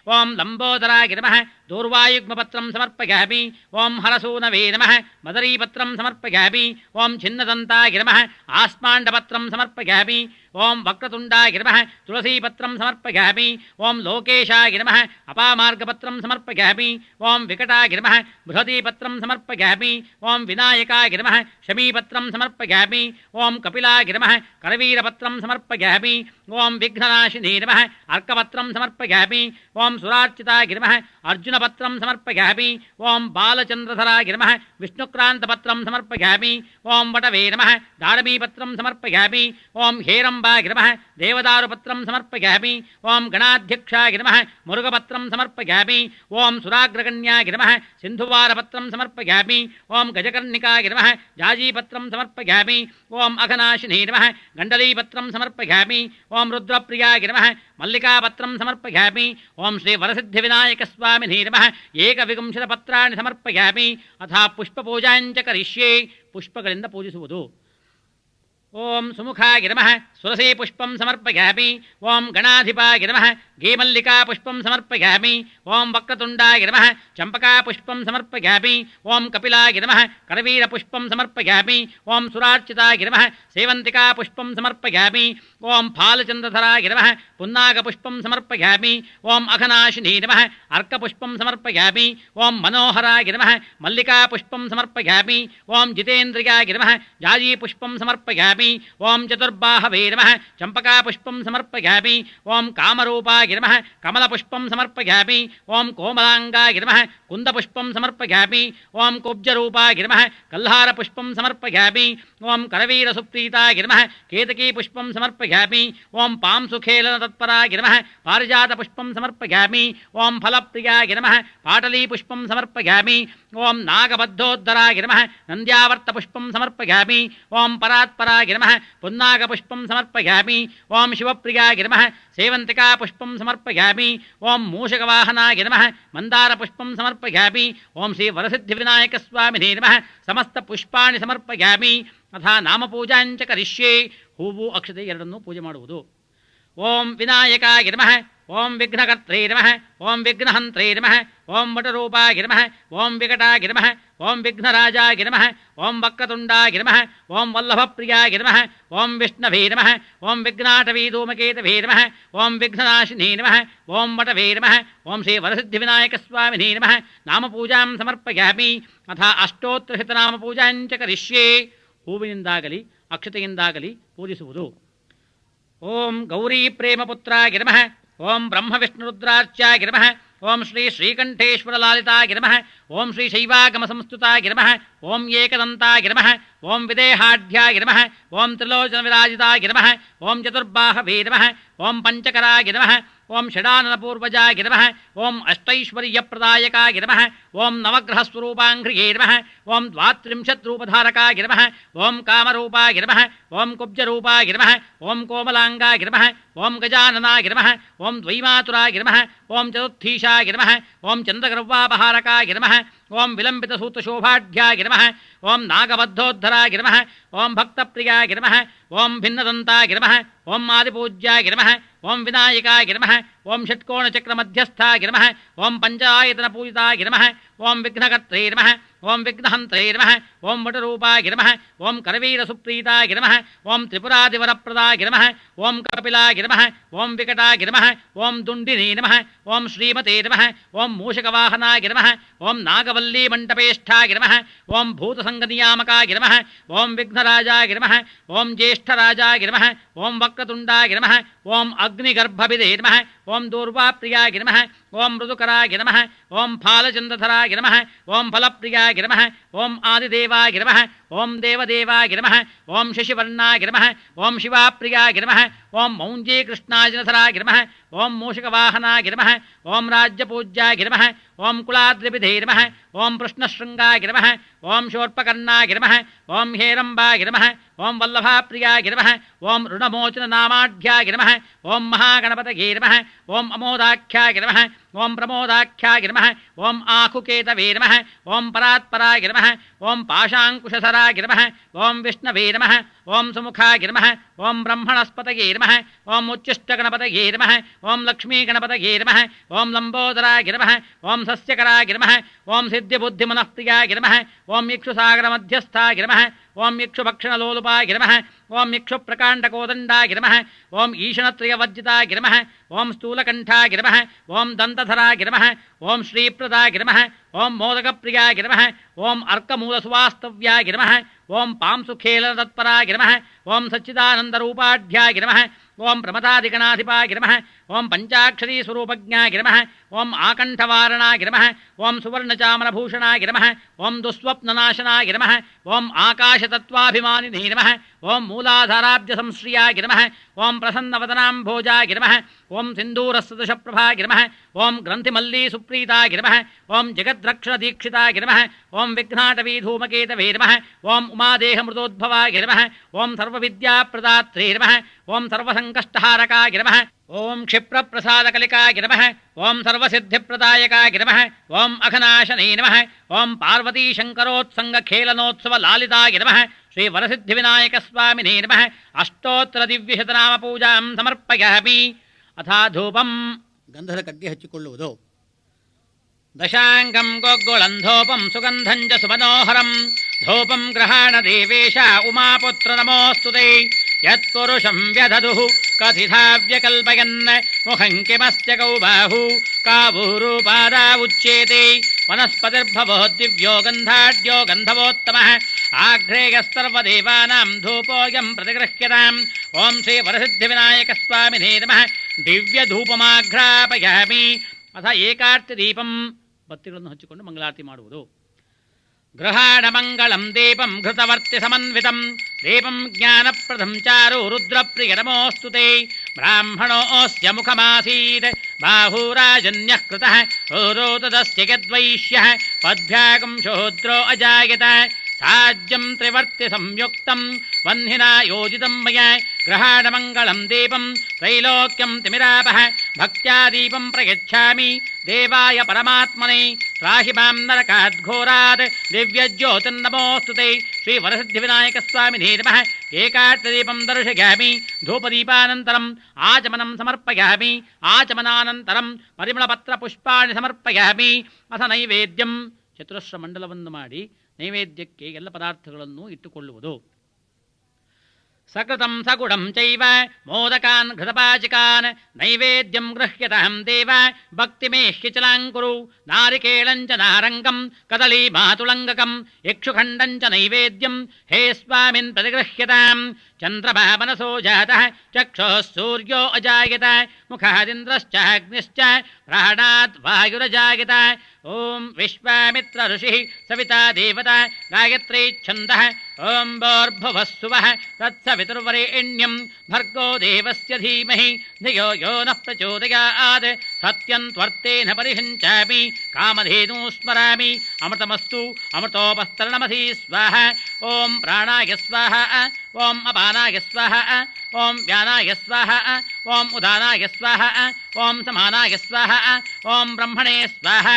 ओं लम्बोदराय नमः दूर्वायुग्मपत्रं समर्पयामि ओं हरसूनवे नमः मदरीपत्रं समर्पयामि ओं छिन्नदन्ताय नमः आस्माण्डपत्रं समर्पयामि ओं वक्रतुण्डाय नमः तुलसीपत्रं समर्पयामि ओं लोकेशाय नमः अपामार्गपत्रं समर्पयामि ओं विकटाय नमः बृहतीपत्रं समर्पयामि ओं विनायकाय नमः शमीपत्रं समर्पयामि ओं कपिलाय नमः करवीरपत्रं समर्पयामि ओं विघ्ननाशिने नमः अर्कपत्रं समर्पयामि ओं सुरार्चिताय नमः अर्जुनपत्रं समर्पयामि ओं बालचन्द्रधराय नमः विष्णुक्रान्तपत्रं समर्पयामि ओं वटवे नमः दाडमीपत्रं समर्पयामि ओं हेरम्बाय नमः देवदारुपत्रं समर्पयामि ओं गणाध्यक्षाय नमः मुरुगपत्रं समर्पयामि ओं सुराग्रगण्याय नमः सिन्धुवारपत्रं समर्पयामि ओं गजकर्णिकाय नमः जाजीपत्रं समर्पयामि ओं अघनाशिने नमः गण्डलीपत्रं समर्पयामि ओं रुद्रप्रियाय नमः मल्लिकापत्रं समर्पयामि ओं श्रीवरसिद्धिविनायकस्वामिने नमः एकविंशतिपत्राणि समर्पयामि अथ पुष्पपूजाञ्च करिष्ये पुष्पಗಳಿಂದ ಪೂಜಿಸುವುದು ओं सुमुखाय नमः सुरसेपुष्पं समर्पयामि ओं गणाधिपाय नमः गेमल्लिकापुष्पं समर्पयामि ओं वक्रतुण्डाय नमः चम्पकापुष्पं समर्पयामि ओं कपिलाय नमः करवीरपुष्पं समर्पयामि ओं सुरार्चिताय नमः सेवन्तिकापुष्पं समर्पयामि ओं फालचन्द्रधराय नमः पुन्नागपुष्पं समर्पयामि ओं अघनाशिने नमः अर्कपुष्पं समर्पयामि ओं मनोहराय नमः मल्लिकापुष्पं समर्पयामि ओं जितेन्द्रियाय नमः जाजीपुष्पं समर्पयामि ओं चतुर्बाहवे नमः चम्पकापुष्पं समर्पयामि ओं कामरूपाय नमः कमलपुष्पं समर्पयामि ओं कोमलाङ्गाय नमः कुन्दपुष्पं समर्पयामि ओं कुब्जरूपाय नमः कल्हारपुष्पं समर्पयामि ओं करवीरसुप्रीताय नमः केतकीपुष्पं समर्पयामि ओं पांसुखेलनतत्पराय नमः पारिजातपुष्पं समर्पयामि ओं फलप्रियाय नमः पाटलीपुष्पं समर्पयामि ओं नागबद्धोद्धराय नमः नन्द्यावर्तपुष्पं समर्पयामि ओं परात्पराय नमः पुन्नागपुष्पं समर्पयामि ओं शिवप्रियाय नमः सेवन्तिकापुष्पं समर्पयामि ओं मूषकवाहनाय नमः मन्दारपुष्पं समर्पयामि ओं श्रीवरसिद्धिविनायकस्वामिने नमः समस्तपुष्पाणि समर्पयामि अथ नामपूजाञ्च करिष्ये हूवु अक्षते ಎರಡನ್ನೂ ಪೂಜೆ ಮಾಡುವುದು ओं विनायकाय नमः ओं विघ्नकर्त्रे नमः ओं विघ्नहन्त्रे नमः ओं वटरूपाय नमः ओं विकटाय नमः ओं विघ्नराजाय नमः ओं वक्रतुण्डाय नमः ओं वल्लभप्रियाय नमः ओं विष्णवे नमः ओं विघ्नाटवीधूमकेतवे नमः ओं विघ्ननाशिने नमः ओं वटवे नमः ओं श्रीवरसिद्धिविनायकस्वामिने नमः नामपूजां समर्पयामि अथ अष्टोत्तरशतनामपूजाञ्च करिष्ये ಹೂವಿನಿಂದಾಗಲಿ ಅಕ್ಷತೆಯಿಂದಾಗಲಿ ಪೂಜಿಸುವುದು ओं गौरी प्रेमपुत्राय नमः ओं ब्रह्मविष्णुरुद्रार्चाय नमः ओं श्री श्रीकण्ठेश्वरलालिताय नमः ओं श्री शैवागमसंस्तुताय नमः ओं एकदन्ताय नमः ओं विदेहाढ्याय नमः ओं त्रिलोचनविराजिताय नमः ओं चतुर्बाहवे नमः ओं पंचकराय नमः ओं षडाननपूर्वजाय नमः ओं अष्टैश्वर्यप्रदायकाय नमः ओं नवग्रहस्वरूपाङ्घ्रिये नमः ओं द्वात्रिंशद्रूपधारकाय नमः ओं कामरूपाय नमः ओं कुब्जरूपाय नमः ओं कोमलाङ्गाय नमः ओं गजाननाय नमः ओं द्वैमातुराय नमः ओं चतुर्थीशाय नमः ओं चन्द्रगर्वापहारकाय नमः ओं विलम्बितसूत्रशोभाढ्याय नमः ओं नागबद्धोद्धराय नमः ओं भक्तप्रियाय नमः ಓಂ ಭಿನ್ನದಂತಾಯ ನಮಃ ಓಂ ಆದಿಪೂಜ್ಯಾಯ ನಮಃ ಓಂ ವಿನಾಯಕಾಯ ನಮಃ ಓಂ ಷಟ್ಕೋಣಚಕ್ರಮಧ್ಯಸ್ಥಾಯ ನಮಃ ಓಂ ಪಂಚಾಯತನಪೂಜಿತಾಯ ನಮಃ ಓಂ ವಿಘ್ನಕರ್ತ್ರೇ ನಮಃ ಓಂ ವಿಘ್ನಹಂತ್ರೇ ನಮಃ ಓಂ ವಟರೂಪಾಯ ನಮಃ ಓಂ ಕರವೀರಸುಪ್ರೀತಾಯ ನಮಃ ಓಂ ತ್ರಿಪುರಾದಿವರಪ್ರದಾಯ ನಮಃ ಓಂ ಕಪಿಲಾಯ ನಮಃ ಓಂ ವಿಕಟಾಯ ನಮಃ ಓಂ ದುಂಡಿನೇ ನಮಃ ಓಂ ಶ್ರೀಮತೆ ನಮಃ ಓಂ ಮೂಷಕವಾಹನಾಯ ನಮಃ ಓಂ ನಾಗವಲ್ಲೀ ಮಂಟಪೇಷ್ಠಾಯ ನಮಃ ಓಂ ಭೂತಸಂಗನಿಯಾಮಕಾಯ ನಮಃ ಓಂ ವಿಘ್ನರಾಜಾಯ ನಮಃ ಓಂ ಜ್ಯೇಷ್ಠರಾಜಾಯ ನಮಃ ಓಂ ವಕ್ರತುಂಡಾಯ ನಮಃ ಓಂ ಅಗ್ನಿಗರ್ಭವಿದೇ ನಮಃ ಓಂ ದೂರ್ವಾಪ್ರಿಯಾಯ ನಮಃ ಓಂ ಮೃದುಕರಾಯ ನಮಃ ಓಂ ಫಾಲಚಂದ್ರಧರಾಯ ನಮಃ ಓಂ ಫಲಪ್ರಿಯಾಯ ನಮಃ ಓಂ ಆದಿದೇವಾಯ ನಮಃ ಓಂ ದೇವದೇವಾಯ ನಮಃ ಓಂ ಶಶಿವರ್ಣಾಯ ನಮಃ ಓಂ ಶಿವಾಪ್ರಿಯಾಯ ನಮಃ ಓಂ ಮೌಂಜೀಕೃಷ್ಣಾಜಿನಧರಾಯ ನಮಃ ಓಂ ಮೂಷಕವಾಹನಾಯ ನಮಃ ಓಂ ರಾಜ್ಯಪೂಜ್ಯಾಯ ನಮಃ ಓಂ ಕುಲಾದ್ರಿವಿಧೇ ನಮಃ ಓಂ ಕೃಷ್ಣಶೃಂಗಾಯ ನಮಃ ಓಂ ಶೋರ್ಪಕರ್ಣಾಯ ನಮಃ ಓಂ ಹೇರಂಬಾಯ ನಮಃ ಓಂ ವಲ್ಲಭಾಪ್ರಿಯಾಯ ನಮಃ ಓಂ ಋಣಮೋಚನನಾಮಾಢ್ಯಾಯ ನಮಃ ಓಂ ಮಹಾಗಣಪತಯೇ ನಮಃ ಓಂ ಅಮೋದಾಖ್ಯಾಯ ನಮಃ ಓಂ ಪ್ರಮೋದಾಖ್ಯಾಯ ನಮಃ ಓಂ ಆಕುಕೇತವೇ ನಮಃ ಓಂ ಪರಾತ್ಪರಾಯ ನಮಃ ಓಂ ಪಾಶಾಂಕುಶಧರಾಯ ನಮಃ ಓಂ ವಿಷ್ಣವೇ ನಮಃ ಓಂ ಸುಮುಖಾಯ ನಮಃ ಓಂ ಬ್ರಹ್ಮಣಸ್ಪತಯೇ ನಮಃ ಓಂ ಉಚ್ಚಿಷ್ಟಗಣಪತಯೇ ನಮಃ ಓಂ ಲಕ್ಷ್ಮೀಗಣಪತಯೇ ನಮಃ ಓಂ ಲಂಬೋದರಾಯ ನಮಃ ಓಂ ಸಸ್ಯಕರಾಯ ನಮಃ ಓಂ ಸಿದ್ಧಿಬುದ್ಧಿಮನಃಪ್ರಿಯಾಯ ನಮಃ ಓಂ ಇಕ್ಷುಸಾಗರಮಧ್ಯಸ್ಥಾಯ ನಮಃ ಓಂ ಇಕ್ಷುಭಕ್ಷಣಲೋಲುಪಾಯ ನಮಃ ಓಂ ಇಕ್ಷುಪ್ರಕಾಂಡಕೋದಂಡಾಯ ನಮಃ ಓಂ ಈಶಣತ್ರಯವಜ್ಜಿತಾಯ ನಮಃ ಓಂ ಸ್ಥೂಲಕಂಠಾಯ ನಮಃ ಓಂ ದಂತಧರಾಯ ನಮಃ ಓಂ ಶ್ರೀಪ್ರದಾಯ ನಮಃ ಓಂ ಮೋದಕಪ್ರಿಯಾಯ ನಮಃ ಓಂ ಅರ್ಕಮೂಲಸುವಾಸ್ತವ್ಯಾಯ ನಮಃ ಓಂ ಪಾಂಸುಖೇಲತತ್ಪರಾಯ ನಮಃ ಓಂ ಸಚ್ಚಿದಾನಂದರೂಪಾಢ್ಯಾಯ ನಮಃ ಓಂ ಪ್ರಮಥಾಧಿಗಣಾಧಿಪಾಯ ನಮಃ ಓಂ ಪಂಚಾಕ್ಷರೀ ಸ್ವರೂಪಜ್ಞಾಯ ನಮಃ ಓಂ ಆಕಂಠವಾರಣಾಯ ನಮಃ ಓಂ ಸುವರ್ಣಚಾಮರಭೂಷಣಾಯ ನಮಃ ಓಂ ದುಸ್ವಪ್ನನಾಶನಾಯ ನಮಃ ಓಂ ಆಕಾಶತತ್ವಾಭಿಮಾನಿನೇ ನಮಃ ಓಂ ಮೂಲಾಧಾರಾಬ್ಜ ಸಂಶ್ರಿಯಾಯ ನಮಃ ಓಂ ಪ್ರಸನ್ನವದನಾಂಭೋಜಾಯ ನಮಃ ಓಂ ಸಿಂಧೂರಸದೃಶಪ್ರಭಾಯ ನಮಃ ಓಂ ಗ್ರಂಥಿಮಲ್ಲೀ ಸುಪ್ರೀತಾಯ ನಮಃ ಓಂ ಜಗದ್ರಕ್ಷಣದೀಕ್ಷಿತಾಯ ನಮಃ ಓಂ ವಿಘ್ನಾಟವೀ ಧೂಮಕೇತವೇ ನಮಃ ಓಂ ಉಮಾದೇಹಮೃತೋದ್ಭವಾಯ ನಮಃ ಓಂ ಸರ್ವವಿದ್ಯಾಪ್ರದಾತ್ರೇ ನಮಃ ಓಂ ಸರ್ವಸಂಕಷ್ಟಹಾರಕಾಯ ನಮಃ ಓಂ ಕ್ಷಿಪ್ರಪ್ರಸಾದಕಲಿಕಾಯ ನಮಃ ಓಂ ಸರ್ವಸಿದ್ಧಿಪ್ರದಾಯಕಾಯ ನಮಃ ಓಂ ಅಘನಾಶನೇ ನಮಃ ಓಂ ಪಾರ್ವತೀಶಂಕರೋತ್ಸಂಗಖೇಲನೋತ್ಸವಲಾಲಿತಾಯ ನಮಃ ಶ್ರೀ ವರಸಿದ್ಧಿವಿನಾಯಕಸ್ವಾಮಿನೇ ನಮಃ ಅಷ್ಟೋತ್ತರ ದಿವ್ಯಶತನಾಮಪೂಜಾಂ ಸಮರ್ಪಯಾಮಿ. ಅಥಾ ಧೂಪಂ ಗಂಧದ ಕಡ್ಡಿ ಹಚ್ಚಿಕೊಳ್ಳುವುದು. ದಶಾಂಗಂ ಗೊಗ್ಗುಳಂಧೋಪಂ ಸುಗಂಧಂ ಚ ಸುಮನೋಹರಂ ಧೂಪಂ ಗೃಹಾಣ ದೇವೇಶ ಉಮಾಪುತ್ರ ನಮೋಸ್ತುತೇ ಯತ್ಪುರುಷಂ ವ್ಯದದುಃ ಕಥಿತಾ ವ್ಯಕಲ್ಪಯನ್ ಮುಖಂ ಕಿಮಸ್ಯ ಕೌಬಾಹು ಕಾವೂರೂಪಾದ ಉಚ್ಯೇತೆ ವನಸ್ಪತಿರ್ಭವೋ ದಿವ್ಯೋ ಗಂಧಾಢ್ಯೋ ಗಂಧವೋತ್ತಮಃ ಆಗ್ನೇಯಸ್ತರ್ವದೇವಾನಾಂ ಧೂಪೋಯಂ ಪ್ರತಿಗೃಹ್ಯತಾಂ. ಓಂ ಶ್ರೀ ವರಸಿದ್ಧಿವಿನಾಯಕಸ್ವಾಮಿನೇ ನಮಃ. ದಿವ್ಯಧೂಪಮಾಘ್ರಾಪಯಾಮಿ. ಅಥ ಏಕಾರ್ತಿ ದೀಪಂ ಬತ್ತಿಗಳನ್ನು ಹಚ್ಚಿಕೊಂಡು ಮಂಗಳಾರತಿ ಮಾಡುವುದು. ಗೃಹಾಣ ಮಂಗಳಂ ದೀಪಂ ಘೃತವರ್ತಿ ಸಮನ್ವಿತಂ ದೀಪಂ ಜ್ಞಾನಪ್ರದಂ ಚಾರು ರುದ್ರಪ್ರಿಯ ನಮೋಸ್ತುತೇ. ಬ್ರಾಹ್ಮಣೋऽಸ್ಯ ಮುಖಮಾಸೀತ್ ಬಾಹೂರಾಜನ್ಯಃ ಕೃತಃ ರೋರೋತದಸ್ಯ ಯದ್ವೈಶ್ಯಃ ಪದ್ಭ್ಯಾಗಂ ಶೂದ್ರೋ ಅಜಾಯತ. ಸಾಜ್ಯಂ ತ್ರಿವರ್ತಿ ಸಂಯುಕ್ತಂ ವಹ್ನಿನಾ ಯೋಜಿತಂ ಮಯಾ ಗೃಹಾಣ ಮಂಗಳಂ ದೀಪಂ ತ್ರೈಲೋಕ್ಯಂ ತಿಮಿರಾಪಃ ಭಕ್ತ್ಯಾ ದೀಪಂ ಪ್ರಯಚ್ಛಾಮಿ ದೇವಾಯ ಪರಮಾತ್ಮನೇ ತ್ರಾಹಿ ಮಾಂ ನರಕಾದ್ಘೋರಾತ್ ದಿವ್ಯಜ್ಯೋತಿರ್ನಮೋಸ್ತುತೇ. ಶ್ರೀ ವರಸಿದ್ಧಿವಿನಾಯಕಸ್ವಾಮಿನೇ ನಮಃ. ಏಕಾರ್ತಿದೀಪಂ ದರ್ಶಯಾಮಿ. ಧೂಪದೀಪಾನಂತರಂ ಆಚಮನಂ ಸಮರ್ಪಯಾಮಿ. ಆಚಮನಾನಂತರಂ ಪರಿಮಳಪತ್ರಪುಷ್ಪಾಣಿ ಸಮರ್ಪಯಾಮಿ. ಅಥ ನೈವೇದ್ಯಂ ಚತುರಸ್ರ ಮಂಡಲವನ್ನು ಮಾಡಿ ನೈವೇದ್ಯಕ್ಕೆ ಎಲ್ಲ ಪದಾರ್ಥಗಳನ್ನು ಇಟ್ಟುಕೊಳ್ಳುವುದು. ಸಕೃತಂ ಸಗುಡಂ ಚೈವ ಮೋದಕಾನ್ ಘೃತಪಾಚಿಕಾನ್ ನೈವೇದ್ಯಂ ಗೃಹ್ಯತಾಂ ದೇವ ಭಕ್ತಿಮೇಹ್ಯ ಚಲಾಂಕುರು. ನಾರಿಕೇಳಂಚ ನಾರಂಗಂ ಕದಳೀ ಮಾತುಳಂಗಕಂ ಇಕ್ಷುಖಂಡಂಚ ನೈವೇದ್ಯಂ ಹೇ ಸ್ವಾಮಿನ್ ಪ್ರತಿಗೃಹ್ಯತಾಂ. ಚಂದ್ರಮಾ ಮನಸೋ ಜಾತಃ ಚಕ್ಷುಃ ಸೂರ್ಯೋ ಅಜಾಯತ ಮುಖಾದಿಂದ್ರಶ್ಚ ಅಗ್ನಿಶ್ಚ ಪ್ರಾಣಾತ್ ವಾಯುರಜಾಯತ. ಓಂ ವಿಶ್ವಾಮಿತ್ರ ಋಷಿಃ ಸವಿತಾ ದೇವತಾ ಗಾಯತ್ರೀ ಛಂದಃ. ಓಂ ಭೂರ್ಭುವಃ ಸ್ವಃ ತತ್ಸವಿತುರ್ವರೆಣ್ಯಂ ಭರ್ಗೋ ದೇವಸ್ಯ ಧೀಮಹಿ ಧಿಯೋ ಯೋ ನಃ ಪ್ರಚೋದಯಾತ್. ಸತ್ಯಂ ತ್ವರ್ಥೇನ ಪರಿಹಂಚಾಮಿ ಕಾಮಧೇನೂ ಸ್ಮರಾಮಿ. ಅಮೃತಮಸ್ತು ಅಮೃತೋಪಸ್ತರಣಮಧೀ ಸ್ವಾಹ. ಓಂ ಪ್ರಾಣಾಯ ಸ್ವಾಹ. ಓಂ ಅಪಾನಾಯ ಸ್ವಾಹ. ಓಂ ವ್ಯಾನಾಯ ಸ್ವಾಹ. ಓಂ ಉದಾನಾಯ ಸ್ವಾಹ. ಓಂ ಸಮಾನಾಯ ಸ್ವಾಹ. ಓಂ ಬ್ರಹ್ಮಣೇ ಸ್ವಾಹ.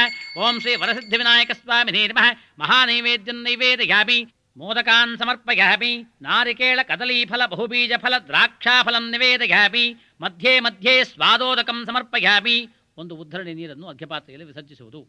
ಓಂ ಶ್ರೀ ವರಸಿದ್ಧಿವಿನಾಯಕಸ್ವಾಮಿನೇ ನಮಃ. ಮಹಾನೈವೇದ್ಯಂ ನೈವೇದಯಾಮಿ. ಮೋದಕಾನ್ ಸಮರ್ಪಯಾಮಿ ನಾರಿಕೇಳ ಕದಲೀಫಲ ಬಹುಬೀಜಫಲ ದ್ರಾಕ್ಷಾಫಲಂ ನಿವೇದಯಾಮಿ ಮಧ್ಯೆ ಮಧ್ಯೆ ಸ್ವಾದೋದಕಂ ಸಮರ್ಪಯಾಮಿ. ಒಂದು ಉದ್ಧರಣೆ ನೀರನ್ನು ಅರ್ಘ್ಯಪಾತ್ರೆಯಲ್ಲಿ ವಿಸರ್ಜಿಸುವುದು.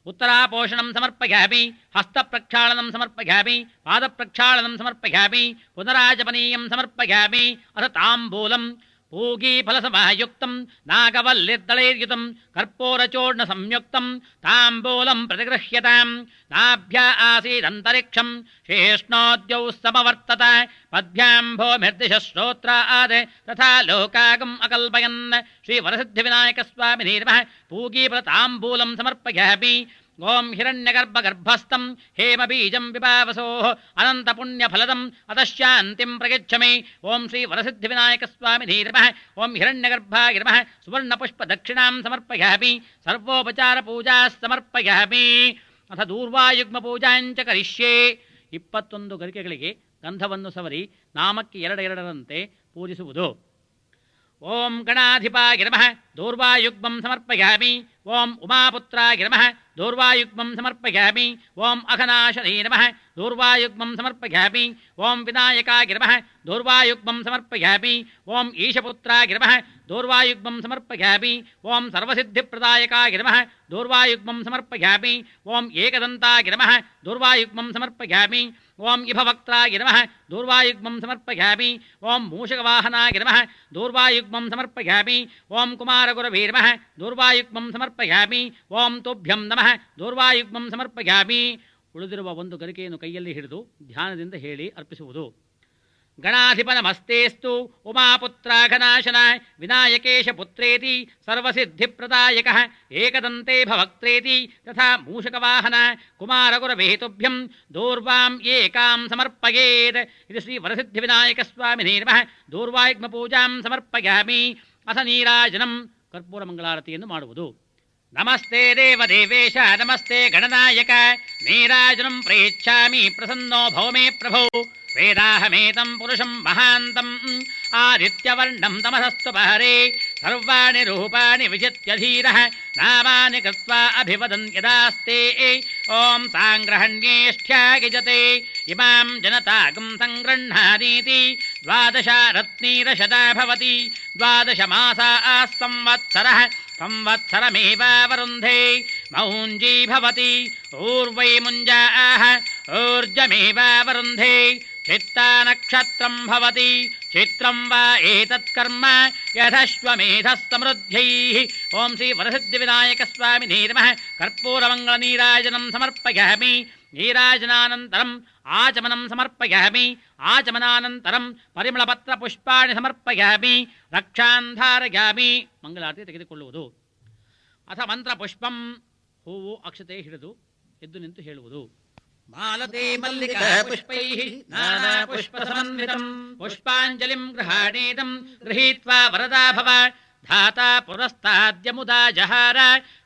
ಉತ್ತರಾಪೋಷಣಂ ಸಮರ್ಪಯಾಮಿ ಹಸ್ತಪ್ರಕ್ಷಾಳನಂ ಸಮರ್ಪಯಾಮಿ ಪಾದಪ್ರಕ್ಷಾಳನಂ ಸಮರ್ಪಯಾಮಿ ಪುನರಾಜಪನೀಯಂ ಸಮರ್ಪಯಾಮಿ. ಅಥ ತಾಂಬೂಲಂ पूगीफलसमायुक्तं नागवल्लिर्दलैर्युतं कर्पूरचूर्ण संयुक्तं ताम्बूलं प्रतिगृह्यतां. नाभ्या आसीदन्तरिक्षं शेष्णोद्यौ समवर्तत पद्भ्यां भूमिर्दिशश्रोत्रात् तथा लोकागम् अकल्पयन्. श्रीवरसिद्धिविनायकस्वामिने नमः. पूगीफलताम्बूलं समर्पयामि. ओं हिरण्यगर्भगर्भस्थं हेमबीजं विपावसोः अनन्तपुण्यफलदम् अतः शान्तिं प्रयच्छमि. ओं श्रीवरसिद्धिविनायकस्वामिने नमः. ओं हिरण्यगर्भाय नमः. सुवर्णपुष्पदक्षिणां समर्पयामि. सर्वोपचारपूजाः समर्पयामि. अथ दूर्वायुग्मपूजाञ्च करिष्ये. 21 ಗರಿಕೆಗಳಿಗೆ ಗಂಧವನ್ನು ಸವರಿ ನಾಮಕ್ಕೆ ಎರಡೆರಡರಂತೆ ಪೂಜಿಸುವುದು. ಓಂ ಗಣಾಧಿಪಾಯ ನಮಃ. ದೂರ್ವಾಯುಗ್ಮಂ ಸಮರ್ಪಯಾಮಿ. ಓಂ ಉಮಾಪುತ್ರಾಯ ನಮಃ. ದೂರ್ವಾಯುಗ್ಮಂ ಸಮರ್ಪಯಾಮಿ. ಓಂ ಅಘನಾಶನೇ ನಮಃ. ದೂರ್ವಾಯುಗ್ಮಂ ಸಮರ್ಪಯಾಮಿ. ಓಂ ವಿನಾಯಕಾಯ ನಮಃ. ದೂರ್ವಾಯುಗ್ಮಂ ಸಮರ್ಪಯಾಮಿ. ಓಂ ಈಶಪುತ್ರಾಯ ನಮಃ. ದೂರ್ವಾಯುಗ್ಮಂ ಸಮರ್ಪಯಾಮಿ. ಓಂ ಸರ್ವಸಿದ್ಧಿಪ್ರದಾಯಕಾಯ ನಮಃ. ದೂರ್ವಾಯುಗ್ಮಂ ಸಮರ್ಪಯಾಮಿ. ಓಂ ಏಕದಂತಾಯ ನಮಃ. ದೂರ್ವಾಯುಗ್ಮಂ ಸಮರ್ಪಯಾಮಿ. ಓಂ ಇಭವಕ್ತ್ರಾಯ ನಮಃ. ದೂರ್ವಾಯುಗ್ಮಂ ಸಮರ್ಪಯಾಮಿ. ಓಂ ಮೂಷಕವಾಹನಾಯ ನಮಃ. ದೂರ್ವಾಯುಗ್ಮಂ ಸಮರ್ಪಯಾಮಿ. ಓಂ ಕುಮಾರಗುರವೇ ನಮಃ. ದೂರ್ವಾಯುಗ್ಮಂ ಸಮರ್ಪಯಾಮಿ. ಓಂ ತುಭ್ಯಂ ನಮಃ. ದೂರ್ವಾಯುಗ್ಮಂ ಸಮರ್ಪಯಾಮಿ. ಉಳಿದಿರುವ ಒಂದು ಗರಿಕೆಯನ್ನು ಕೈಯಲ್ಲಿ ಹಿಡಿದು ಧ್ಯಾನದಿಂದ ಹೇಳಿ ಅರ್ಪಿಸುವುದು. ಗಣಾಧಿಪನಮಸ್ತೇಸ್ತು ಉಮಾಪುತ್ರಾಘನಾಶನ ವಿನಾಯಕೇಶ ಪುತ್ರೇತಿ ಸರ್ವಸಿದ್ಧಿಪ್ರದಾಯಕಃ ಏಕದಂತೆ ಭವಕ್ತ್ರೇತಿ ತಥಾ ಮೂಷಕವಾಹನ ಕುಮಾರಗುರವೇ ತುಭ್ಯಂ ದೂರ್ವಾಂ ಏಕಾಂ ಸಮರ್ಪಯೇತ್. ಇದು ಶ್ರೀ ವರಸಿದ್ಧಿವಿನಾಯಕಸ್ವಾಮಿನೇ ನಮಃ. ದೂರ್ವಾಯುಗ್ಮಪೂಜಾಂ ಸಮರ್ಪಯಾಮಿ. ಅಥ ನೀರಾಜನಂ ಕರ್ಪೂರ ಮಂಗಳಾರತಿಯನ್ನು ಮಾಡುವುದು. ನಮಸ್ತೆ ದೇವದೇವೇಶ ನಮಸ್ತೆ ಗಣನಾಯಕ ನೀರಾಜನಂ ಪ್ರಯಚ್ಛಾಮಿ ಪ್ರಸನ್ನೋ ಭವ ಮೇ ಪ್ರಭೋ. ವೇದಾಹಮೇತಂ ಪುರುಷಂ ಮಹಾಂತಂ ಆದಿತ್ಯವರ್ಣಂ ತಮಸಸ್ತು ಪಹರೆ ಸರ್ವಾಣಿ ರೂಪಾಣಿ ವಿಚಿತ್ಯ ಧೀರಃ ನಾಮಾನಿ ಕೃತ್ವಾ ಅಭಿವದನ್ ಯದಾಸ್ತೆ. ಓಂ ಸಾಂಗ್ರಹಣ್ಯೇಷ್ಠ್ಯಾಗಿಜತೆ ಇಮಾಂ ಜನತಾಗಂ ಸಂಗೃಹ್ಣಾನೀತಿ ದ್ವಾದಶರತ್ನೀರಶತಾ ಭವತಿ. ದ್ವಾದಶ ಮಾಸಾ ಸಂವತ್ಸರಃ ಸಂವತ್ಸರಮೇವಾವರುಂಧೆ ಮೌಂಜೀ ಭವತಿ. ಊರ್ವೈ ಮುಂಜಾಃ ಊರ್ಜಮೇವಾವರುಂಧೆ ಚಿತ್ತಾ ನಕ್ಷತ್ರಂ ಭವತಿ. ಚಿತ್ರಂ ವಾ ಏತತ್ಕರ್ಮ ಯಥಶ್ವಮೇಧಸ್ತಮೃದ್ಧ್ಯೈಃ. ಓಂ ಶ್ರೀ ವರಸಿದ್ಧಿವಿನಾಯಕಸ್ವಾಮಿನೇ ನಮಃ. ಕರ್ಪೂರಮಂಗಳನೀರಾಜನಂ ಸಮರ್ಪಯಾಮಿ. ನೀರಾಜನಾನಂತರಂ ಆಚಮನಂ ಸಮರ್ಪಯಾಮಿ. ಆಚಮನಾನಂತರಂ ಪರಿಮಳಪತ್ರಪುಷ್ಪಾಣಿ ಸಮರ್ಪಯಾಮಿ. ರಕ್ಷಾನ್ ಧಾರಯಾಮಿ. ಮಂಗಳಾರತಿ ತೆಗೆದುಕೊಳ್ಳುವುದು. ಅಥ ಮಂತ್ರಪುಷ್ಪಂ ಹೂವು ಅಕ್ಷತೆ ಹಿಡಿದು ಎದ್ದು ನಿಂತು ಹೇಳುವುದು. ಮಾಲತಿ ಮಲ್ಲಿಕಾ ಪುಷ್ಪೈಃ ನಾನಾ ಪುಷ್ಪ ಸಮನ್ವಿತಂ ಪುಷ್ಪಾಂಜಲಿಂ ಗೃಹಾಣೇದಂ ಗೃಹೀತ್ವಾ ವರದಾ ಭವ. ಧಾತಾ ಪುರಸ್ತಾದ್ಯಮುದಾ ಜಹಾರ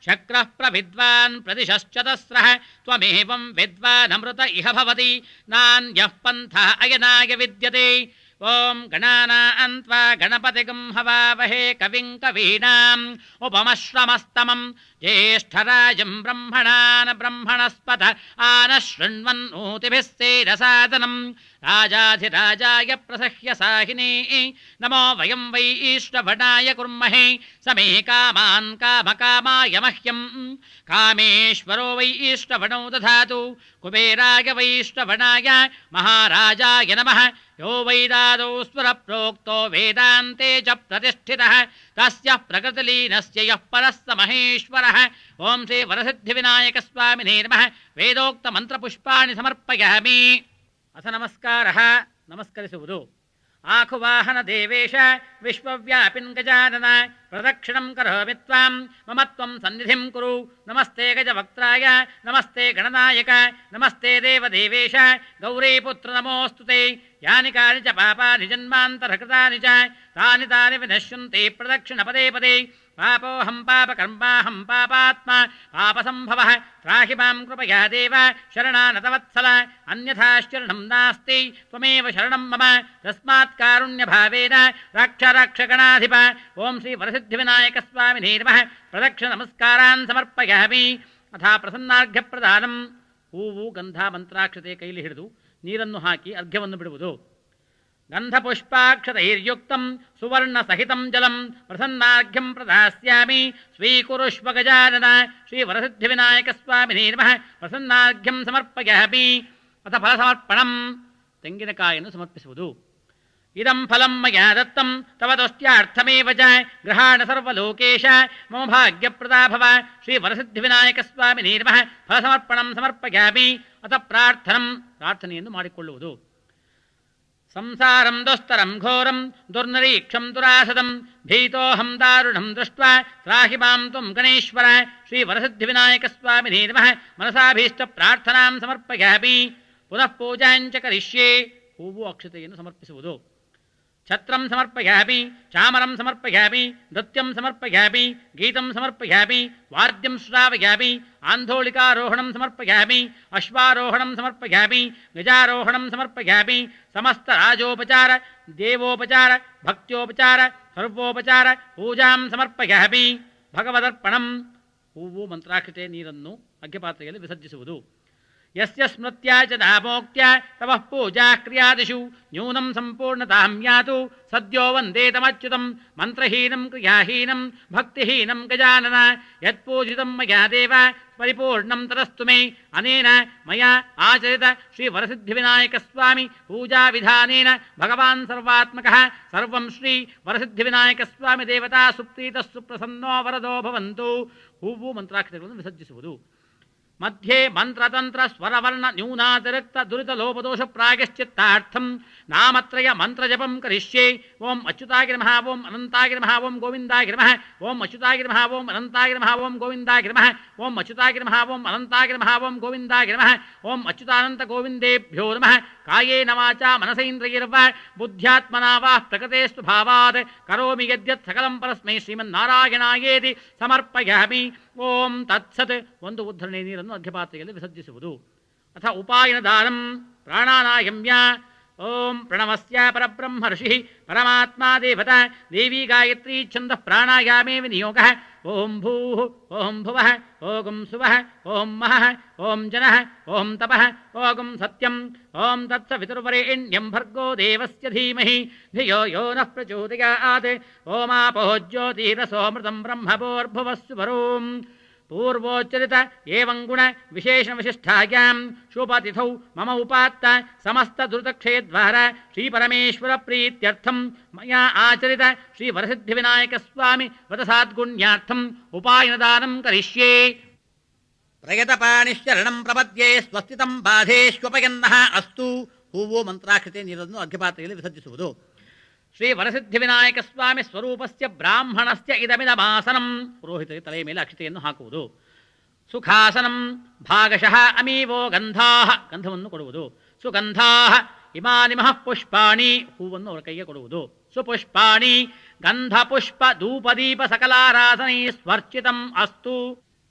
ಶಕ್ರಃ ಪ್ರವಿದ್ವಾನ್ ಪ್ರದಿಶಶ್ಚತಸ್ರಃ ತ್ವಮೇವಂ ವಿದ್ವಾನಮೃತ ಇಹ ಭವತಿ ನಾನ್ಯಃ ಪಂಥಾ ಅಯನಾಯ ವಿದ್ಯತೆ. ಓಂ ಗಣಾನಾಂ ತ್ವಾ ಗಣಪತಿಗಂ ಹವಾವಹೇ ಕವಿಂ ಕವೀನಾಂ ಉಪಮಶ್ರಮಸ್ತಮಂ ಜ್ಯೇಷ್ಠರಾಜಂ ಬ್ರಹ್ಮಣಾನ್ ಬ್ರಹ್ಮಣಸ್ಪತ ಆನ ಶೃಣ್ವನ್ನೋತಿಭಿಃ ಸೇದಸಾದನಂ. ರಾಜಾಧಿರಾಜಾಯ ಪ್ರಸಹ್ಯ ಸಾಹಿನೇ ನಮೋ ವಯಂ ವೈ ಶ್ರವಣಾಯ ಕುರ್ಮಹೇ. ಸಮೇ ಕಾಮಾನ್ ಕಾಮಕಾಮಾಯ ಮಹ್ಯಂ ಕಾಮೇಶ್ವರೋ ವೈ ಶ್ರವಣೋ ದಧಾತು. ಕುಬೇರಾಯ ವೈ ಶ್ರವಣಾಯ ಮಹಾರಾಜಾಯ ನಮಃ. ಯೋ ವೈದಾದೌ ಸ್ವರ ಪ್ರೋಕ್ತೋ ವೇದಾಂತೆ ಚ ಪ್ರತಿಷ್ಠಿತಃ ತಸ್ಯ ಪ್ರಕೃತಿಲೀನಸ್ಯ ಯಃ ಪರಸ್ಸ ಮಹೇಶ್ವರಃ. ಓಂ ಶ್ರೀ ವರಸಿದ್ಧಿವಿನಾಯಕಸ್ವಾಮಿನೇ ನಮಃ. ವೇದೋಕ್ತ ಮಂತ್ರಪುಷ್ಪಾಣಿ ಸಮರ್ಪಯಾಮಿ. ಅಥ ನಮಸ್ಕಾರಃ ನಮಸ್ಕರಿಸುವುದು. ಆಖುವಾಹನ ದೇವೇಶ ವಿಶ್ವವ್ಯಾಪಿನ್ ಗಜಾನನ ಪ್ರದಕ್ಷಿಣಂ ಕರೋಮಿ ತ್ವಾಂ ಮಮ ತ್ವಂ ಸನ್ನಿಧಿಂ ಕುರು. ನಮಸ್ತೆ ಗಜವಕ್ತ್ರಾಯ ನಮಸ್ತೆ ಗಣನಾಯಕ ನಮಸ್ತೆ ದೇವದೇವೇಶ ಗೌರೀಪುತ್ರ ನಮೋಸ್ತುತೆ. ಯಾನಿ ಕಾನಿ ಚ ಪಾಪಾನಿ ಜನ್ಮಾಂತರಕೃತಾನಿ ಚ ತಾನಿ ತಾನಿ ವಿನಶ್ಯಂತೆ ಪ್ರದಕ್ಷಿಣ ಪದೇ ಪದೇ. ಪಾಪೋಹಂ ಪಾಪಕರ್ಮಾಹಂ ಪಾಪಾತ್ಮ ಪಾಪಸಂಭವಃ. ತ್ರಾಹಿ ಮಾಂ ಕೃಪಯಾ ದೇವ ಶರಣಾನತವತ್ಸಲ. ಅನ್ಯಥಾ ಶರಣಂ ನಾಸ್ತಿ ತ್ವಮೇವ ಶರಣಂ ಮಮ. ತಸ್ಮಾತ್ ಕಾರುಣ್ಯಭಾವೇನ ರಕ್ಷ ರಕ್ಷ ಗಣಾಧಿಪ. ಓಂ ಶ್ರೀ ವರಸಿದ್ಧಿವಿನಾಯಕಸ್ವಾಮಿನೇ ನಮಃ. ಪ್ರದಕ್ಷಿಣ ನಮಸ್ಕಾರಾನ್ ಸಮರ್ಪಯಾಮಿ. ಅಥ ಪ್ರಸನ್ನಾರ್ಘ್ಯಪ್ರದಾನಂ. ಹೂವು ಗಂಧ ಮಂತ್ರಾಕ್ಷತೆ ಕೈಲಿ ಹಿಡಿದು ನೀರನ್ನು ಹಾಕಿ ಅರ್ಘ್ಯವನ್ನು ಬಿಡುವುದು. ಗಂಧಪುಷ್ಪಾಕ್ಷತೈರ್ಯುಕ್ತಂ ಸುವರ್ಣಸಹಿತಂ ಜಲಂ ಪ್ರಸನ್ನಾರ್ಘ್ಯಂ ಪ್ರದಾಸ್ಯಾಮಿ ಸ್ವೀಕುರುಷ್ವ ಗಜಾನನ. ಶ್ರೀ ವರಸಿದ್ಧಿವಿನಾಯಕ ಸ್ವಾಮಿನೇ ನಮಃ. ಪ್ರಸನ್ನಾರ್ಘ್ಯಂ ಸಮರ್ಪಯಾಮಿ. ಅಥ ಫಲಸಮರ್ಪಣಂ, ತೆಂಗಿನಕಾಯಿಯನ್ನು ಸಮರ್ಪಿಸುವುದು. ಇದಂ ಫಲಂ ಮಯಾ ದತ್ತಂ ತವ ತುಷ್ಟ್ಯಾರ್ಥಮೇವ ಚ ಗೃಹಾಣ ಸರ್ವಲೋಕೇಶ ಮಮ ಭಾಗ್ಯಪ್ರದಾ ಭವ. ಶ್ರೀ ವರಸಿದ್ಧಿವಿನಾಯಕ ಸ್ವಾಮಿನೇ ನಮಃ. ಫಲಸಮರ್ಪಣಂ ಸಮರ್ಪಯಾಮಿ. ಅಥ ಪ್ರಾರ್ಥನಂ, ಪ್ರಾರ್ಥನೆಯನ್ನು ಮಾಡಿಕೊಳ್ಳುವುದು. ಸಂಸಾರಂ ದುಸ್ತರಂ ಘೋರಂ ದುರ್ನಿರೀಕ್ಷಂ ದುರಾಸದಂ ಭೀತೋಹಂ ದಾರುಣಂ ದೃಷ್ಟ್ವಾ ತ್ರಾಹಿ ಮಾಂ ತ್ವಂ ಗಣೇಶ್ವರ. ಶ್ರೀ ವರಸಿದ್ಧಿವಿನಾಯಕ ಸ್ವಾಮಿನೇ ನಮಃ. ಮನಸಾಭೀಷ್ಟ ಪ್ರಾರ್ಥನಾಂ ಸಮರ್ಪಯಾಮಿ. ಪುನಃ ಪೂಜಾಂಚ ಕರಿಷ್ಯೆ. ಹೂವು ಅಕ್ಷತೆಯನ್ನು ಸಮರ್ಪಿಸುವುದು. ಛತ್ರಂ ಸಮರ್ಪಯಾಮಿ, ಚಾಮರಂ ಸಮರ್ಪಯಾಮಿ, ನೃತ್ಯಂ ಸಮರ್ಪಯಾಮಿ, ಗೀತಂ ಸಮರ್ಪಯಾಮಿ, ವಾದ್ಯಂ ಶ್ರಾವಯಾಮಿ, ಆಂಧೋಳಿಕಾರೋಹಣಂ ಸಮರ್ಪಯಾಮಿ, ಅಶ್ವಾರೋಹಣಂ ಸಮರ್ಪಯಾಮಿ, ಗಜಾರೋಹಣಂ ಸಮರ್ಪಯಾಮಿ. ಸಮಸ್ತ ರಾಜೋಪಚಾರ, ದೇವೋಪಚಾರ, ಭಕ್ತ್ಯೋಪಚಾರ, ಸರ್ವೋಪಚಾರ ಪೂಜಾಂ ಸಮರ್ಪಯಾಮಿ. ಭಗವದರ್ಪಣಂ, ಹೂವು ಮಂತ್ರಾಕ್ಷತೆ ನೀರನ್ನು ಅಗ್ಗಪಾತ್ರೆಯಲ್ಲಿ ವಿಸರ್ಜಿಸುವುದು. ಯಸ್ಯ ಸ್ಮೃತ್ಯಾ ಚ ನಾಮೋಕ್ತ್ಯ ತವಃ ಪೂಜಾ ಕ್ರಿಯಾದಿಷು ನ್ಯೂನಂ ಸಂಪೂರ್ಣತಾಂ ಯಾತು ಸದ್ಯೋ ವಂದೇತಮಚ್ಯುತಂ. ಮಂತ್ರಹೀನಂ ಕ್ರಿಯಾಹೀನಂ ಭಕ್ತಿಹೀನಂ ಗಜಾನನ. ಯತ್ಪೂಜಿತಂ ಮಯಾ ದೇವ ಪರಿಪೂರ್ಣಂ ತರಸ್ತು ಮೇ. ಅನೇನ ಮಯಾ ಆಚರಿತ ಶ್ರೀ ವರಸಿದ್ಧಿವಿನಾಯಕ ಸ್ವಾಮಿ ಪೂಜಾ ವಿಧಾನೇನ ಭಗವಾನ್ ಸರ್ವಾತ್ಮಕಃ ಸರ್ವಂ ಶ್ರೀ ವರಸಿದ್ಧಿವಿನಾಯಕ ಸ್ವಾಮಿ ದೇವತಾ ಸುಪ್ರೀತಃ ಸುಪ್ರಸನ್ನೋ ವರದೋ ಭವಂತು. ಹೂವು ಮಂತ್ರಾಕ್ಷತೆಗಳನ್ನು ವಿಸರ್ಜಿಸುವುದು. ಮಧ್ಯೆ ಮಂತ್ರತಂತ್ರ ಸ್ವರವರ್ಣ ನ್ಯೂನಾತಿರಿಕ್ತ ದುರಿತ ಲೋಪದೋಷ ಪ್ರಾಯಶ್ಚಿತ್ತಾರ್ಥಂ ನಾಮತ್ರಯ ಮಂತ್ರಜಪಂ ಕರಿಷ್ಯೆ. ಓಂ ಅಚ್ಯುತಾಯ ನಮಃ, ಓಂ ಅನಂತಾಯ ನಮಃ, ಓಂ ಗೋವಿಂದಾಯ ನಮಃ, ಓಂ ಅಚ್ಯುತಾಯ ನಮಃ, ಓಂ ಅನಂತಾಯ ನಮಃ, ಓಂ ಗೋವಿಂದಾಯ ನಮಃ, ಓಂ ಅಚ್ಯುತಾಯ ನಮಃ, ಓಂ ಅನಂತಾಯ ನಮಃ, ಓಂ ಗೋವಿಂದಾಯ ನಮಃ, ಓಂ ಅಚ್ಯುತಾನಂತ ಗೋವಿಂದೇಭ್ಯೋ ನಮಃ. ಕಾಯೇನ ವಾಚಾ ಮನಸೇಂದ್ರಿಯರ್ವಾ ಬುದ್ಧ್ಯಾತ್ಮನಾ ವಾ ಪ್ರಕೃತೆ ಸ್ವಭಾವಾತ್ ಕರೋಮಿ ಯದ್ಯತ್ ಸಕಲಂ ಪರಸ್ಮೈ ಶ್ರೀಮನ್ನಾರಾಯಣಾಯೇತಿ ಸಮರ್ಪಯಾಮಿ. ಓಂ ತತ್ಸತ್. ಒಂದು ಉದ್ಧರಣೆ ನೀರನ್ನು ಅರ್ಘ್ಯಪಾತ್ರೆಯಲ್ಲಿ ವಿಸರ್ಜಿಸುವುದು. ಅಥ ಉಪಾಯನ ದಾನಂ ಪ್ರಾಣಾನಾಯಮ್ಯ. ಓಂ ಪ್ರಣವಸ್ಯ ಪರಬ್ರಹ್ಮ ಋಷಿ ಪರಮಾತ್ಮಾ ದೇವತಾ ದೇವಿ ಗಾಯತ್ರಿ ಛಂದಃ ಪ್ರಾಣಾಯಾಮೇ ವಿನಿಯೋಗಃ. ಓಂ ಭೂಃ ಓಂ ಭುವಃ ಓಂ ಸುವಃ ಓಂ ಮಹಃ ಓಂ ಜನಃ ಓಂ ತಪಃ ಓಂ ಸತ್ಯಂ ಓಂ ತತ್ಸವಿತುರ್ವರೆಣ್ಯಂ ಭರ್ಗೋ ದೇವಸ್ಯ ಧೀಮಹಿ ಧಿಯೋ ಯೋ ನಃ ಪ್ರಚೋದಯಾತ್. ಓಮಾಪೋ ಜ್ಯೋತಿರಸೋಮೃತಂ ಬ್ರಹ್ಮಭೋರ್ಭುವಸ್ಸು ವರೋಂ. ಪೂರ್ವೋಚ್ಚರಿತ ಏವಂ ಗುಣ ವಿಶೇಷ ವಿಶಿಷ್ಟಾಯಾಂ ಶುಭತಿಥೌ ಮಮ ಉಪಾತ್ತ ಸಮಸ್ತ ದುರಿತಕ್ಷಯದ್ವಾರ ಶ್ರೀ ಪರಮೇಶ್ವರ ಪ್ರೀತ್ಯರ್ಥಂ ಮಯಾ ಆಚರಿತ ಶ್ರೀ ವರಸಿದ್ಧಿವಿನಾಯಕ ಸ್ವಾಮಿ ವ್ರತಸಾದ್ಗುಣ್ಯಾರ್ಥಂ ಉಪಾಯನದಾನಂ ಕರಿಷ್ಯೆ. ಪ್ರಯತಪಾಣಿಶ್ಚರಣಂ ಪ್ರಪದ್ಯೆ ಸ್ವಸ್ತಿತಂ ಬಾಧೇಶ್ವಪಯನ್ನಃ ಅಸ್ತು. ಹೂವು ಮಂತ್ರಾಕ್ಷತೆ ನೀರನ್ನು ಅರ್ಘ್ಯಪಾತ್ರೆಯಲ್ಲಿ ವಿಸರ್ಜಿಸುವುದು. ಶ್ರೀ ವರಸಿದ್ಧಿವಿನಾಯಕ ಸ್ವಾಮಿ ಸ್ವರೂಪಸ್ಯ ಬ್ರಾಹ್ಮಣಸ್ಯ ಇದಮಿದಮಾಸನಂ. ಪುರೋಹಿತರಿಗೆ ತಲೆಯ ಮೇಲೆ ಅಕ್ಷತೆಯನ್ನು ಹಾಕುವುದು. ಸುಖಾಸನಂ ಭಾಗಶಃ ಅಮೀವೋ ಗಂಧಾಃ. ಗಂಧವನ್ನು ಕೊಡುವುದು. ಸುಗಂಧಾಃ ಇಮಾನಿಮಃ ಪುಷ್ಪಾಣಿ. ಹೂವನ್ನು ಅವರ ಕೈಗೆ ಕೊಡುವುದು. ಸುಪುಷ್ಪಾಣಿ ಗಂಧ ಪುಷ್ಪ ಧೂಪದೀಪ ಸಕಲಾರಾಧನೆ ಸ್ವರ್ಚಿತಂ ಅಸ್ತು.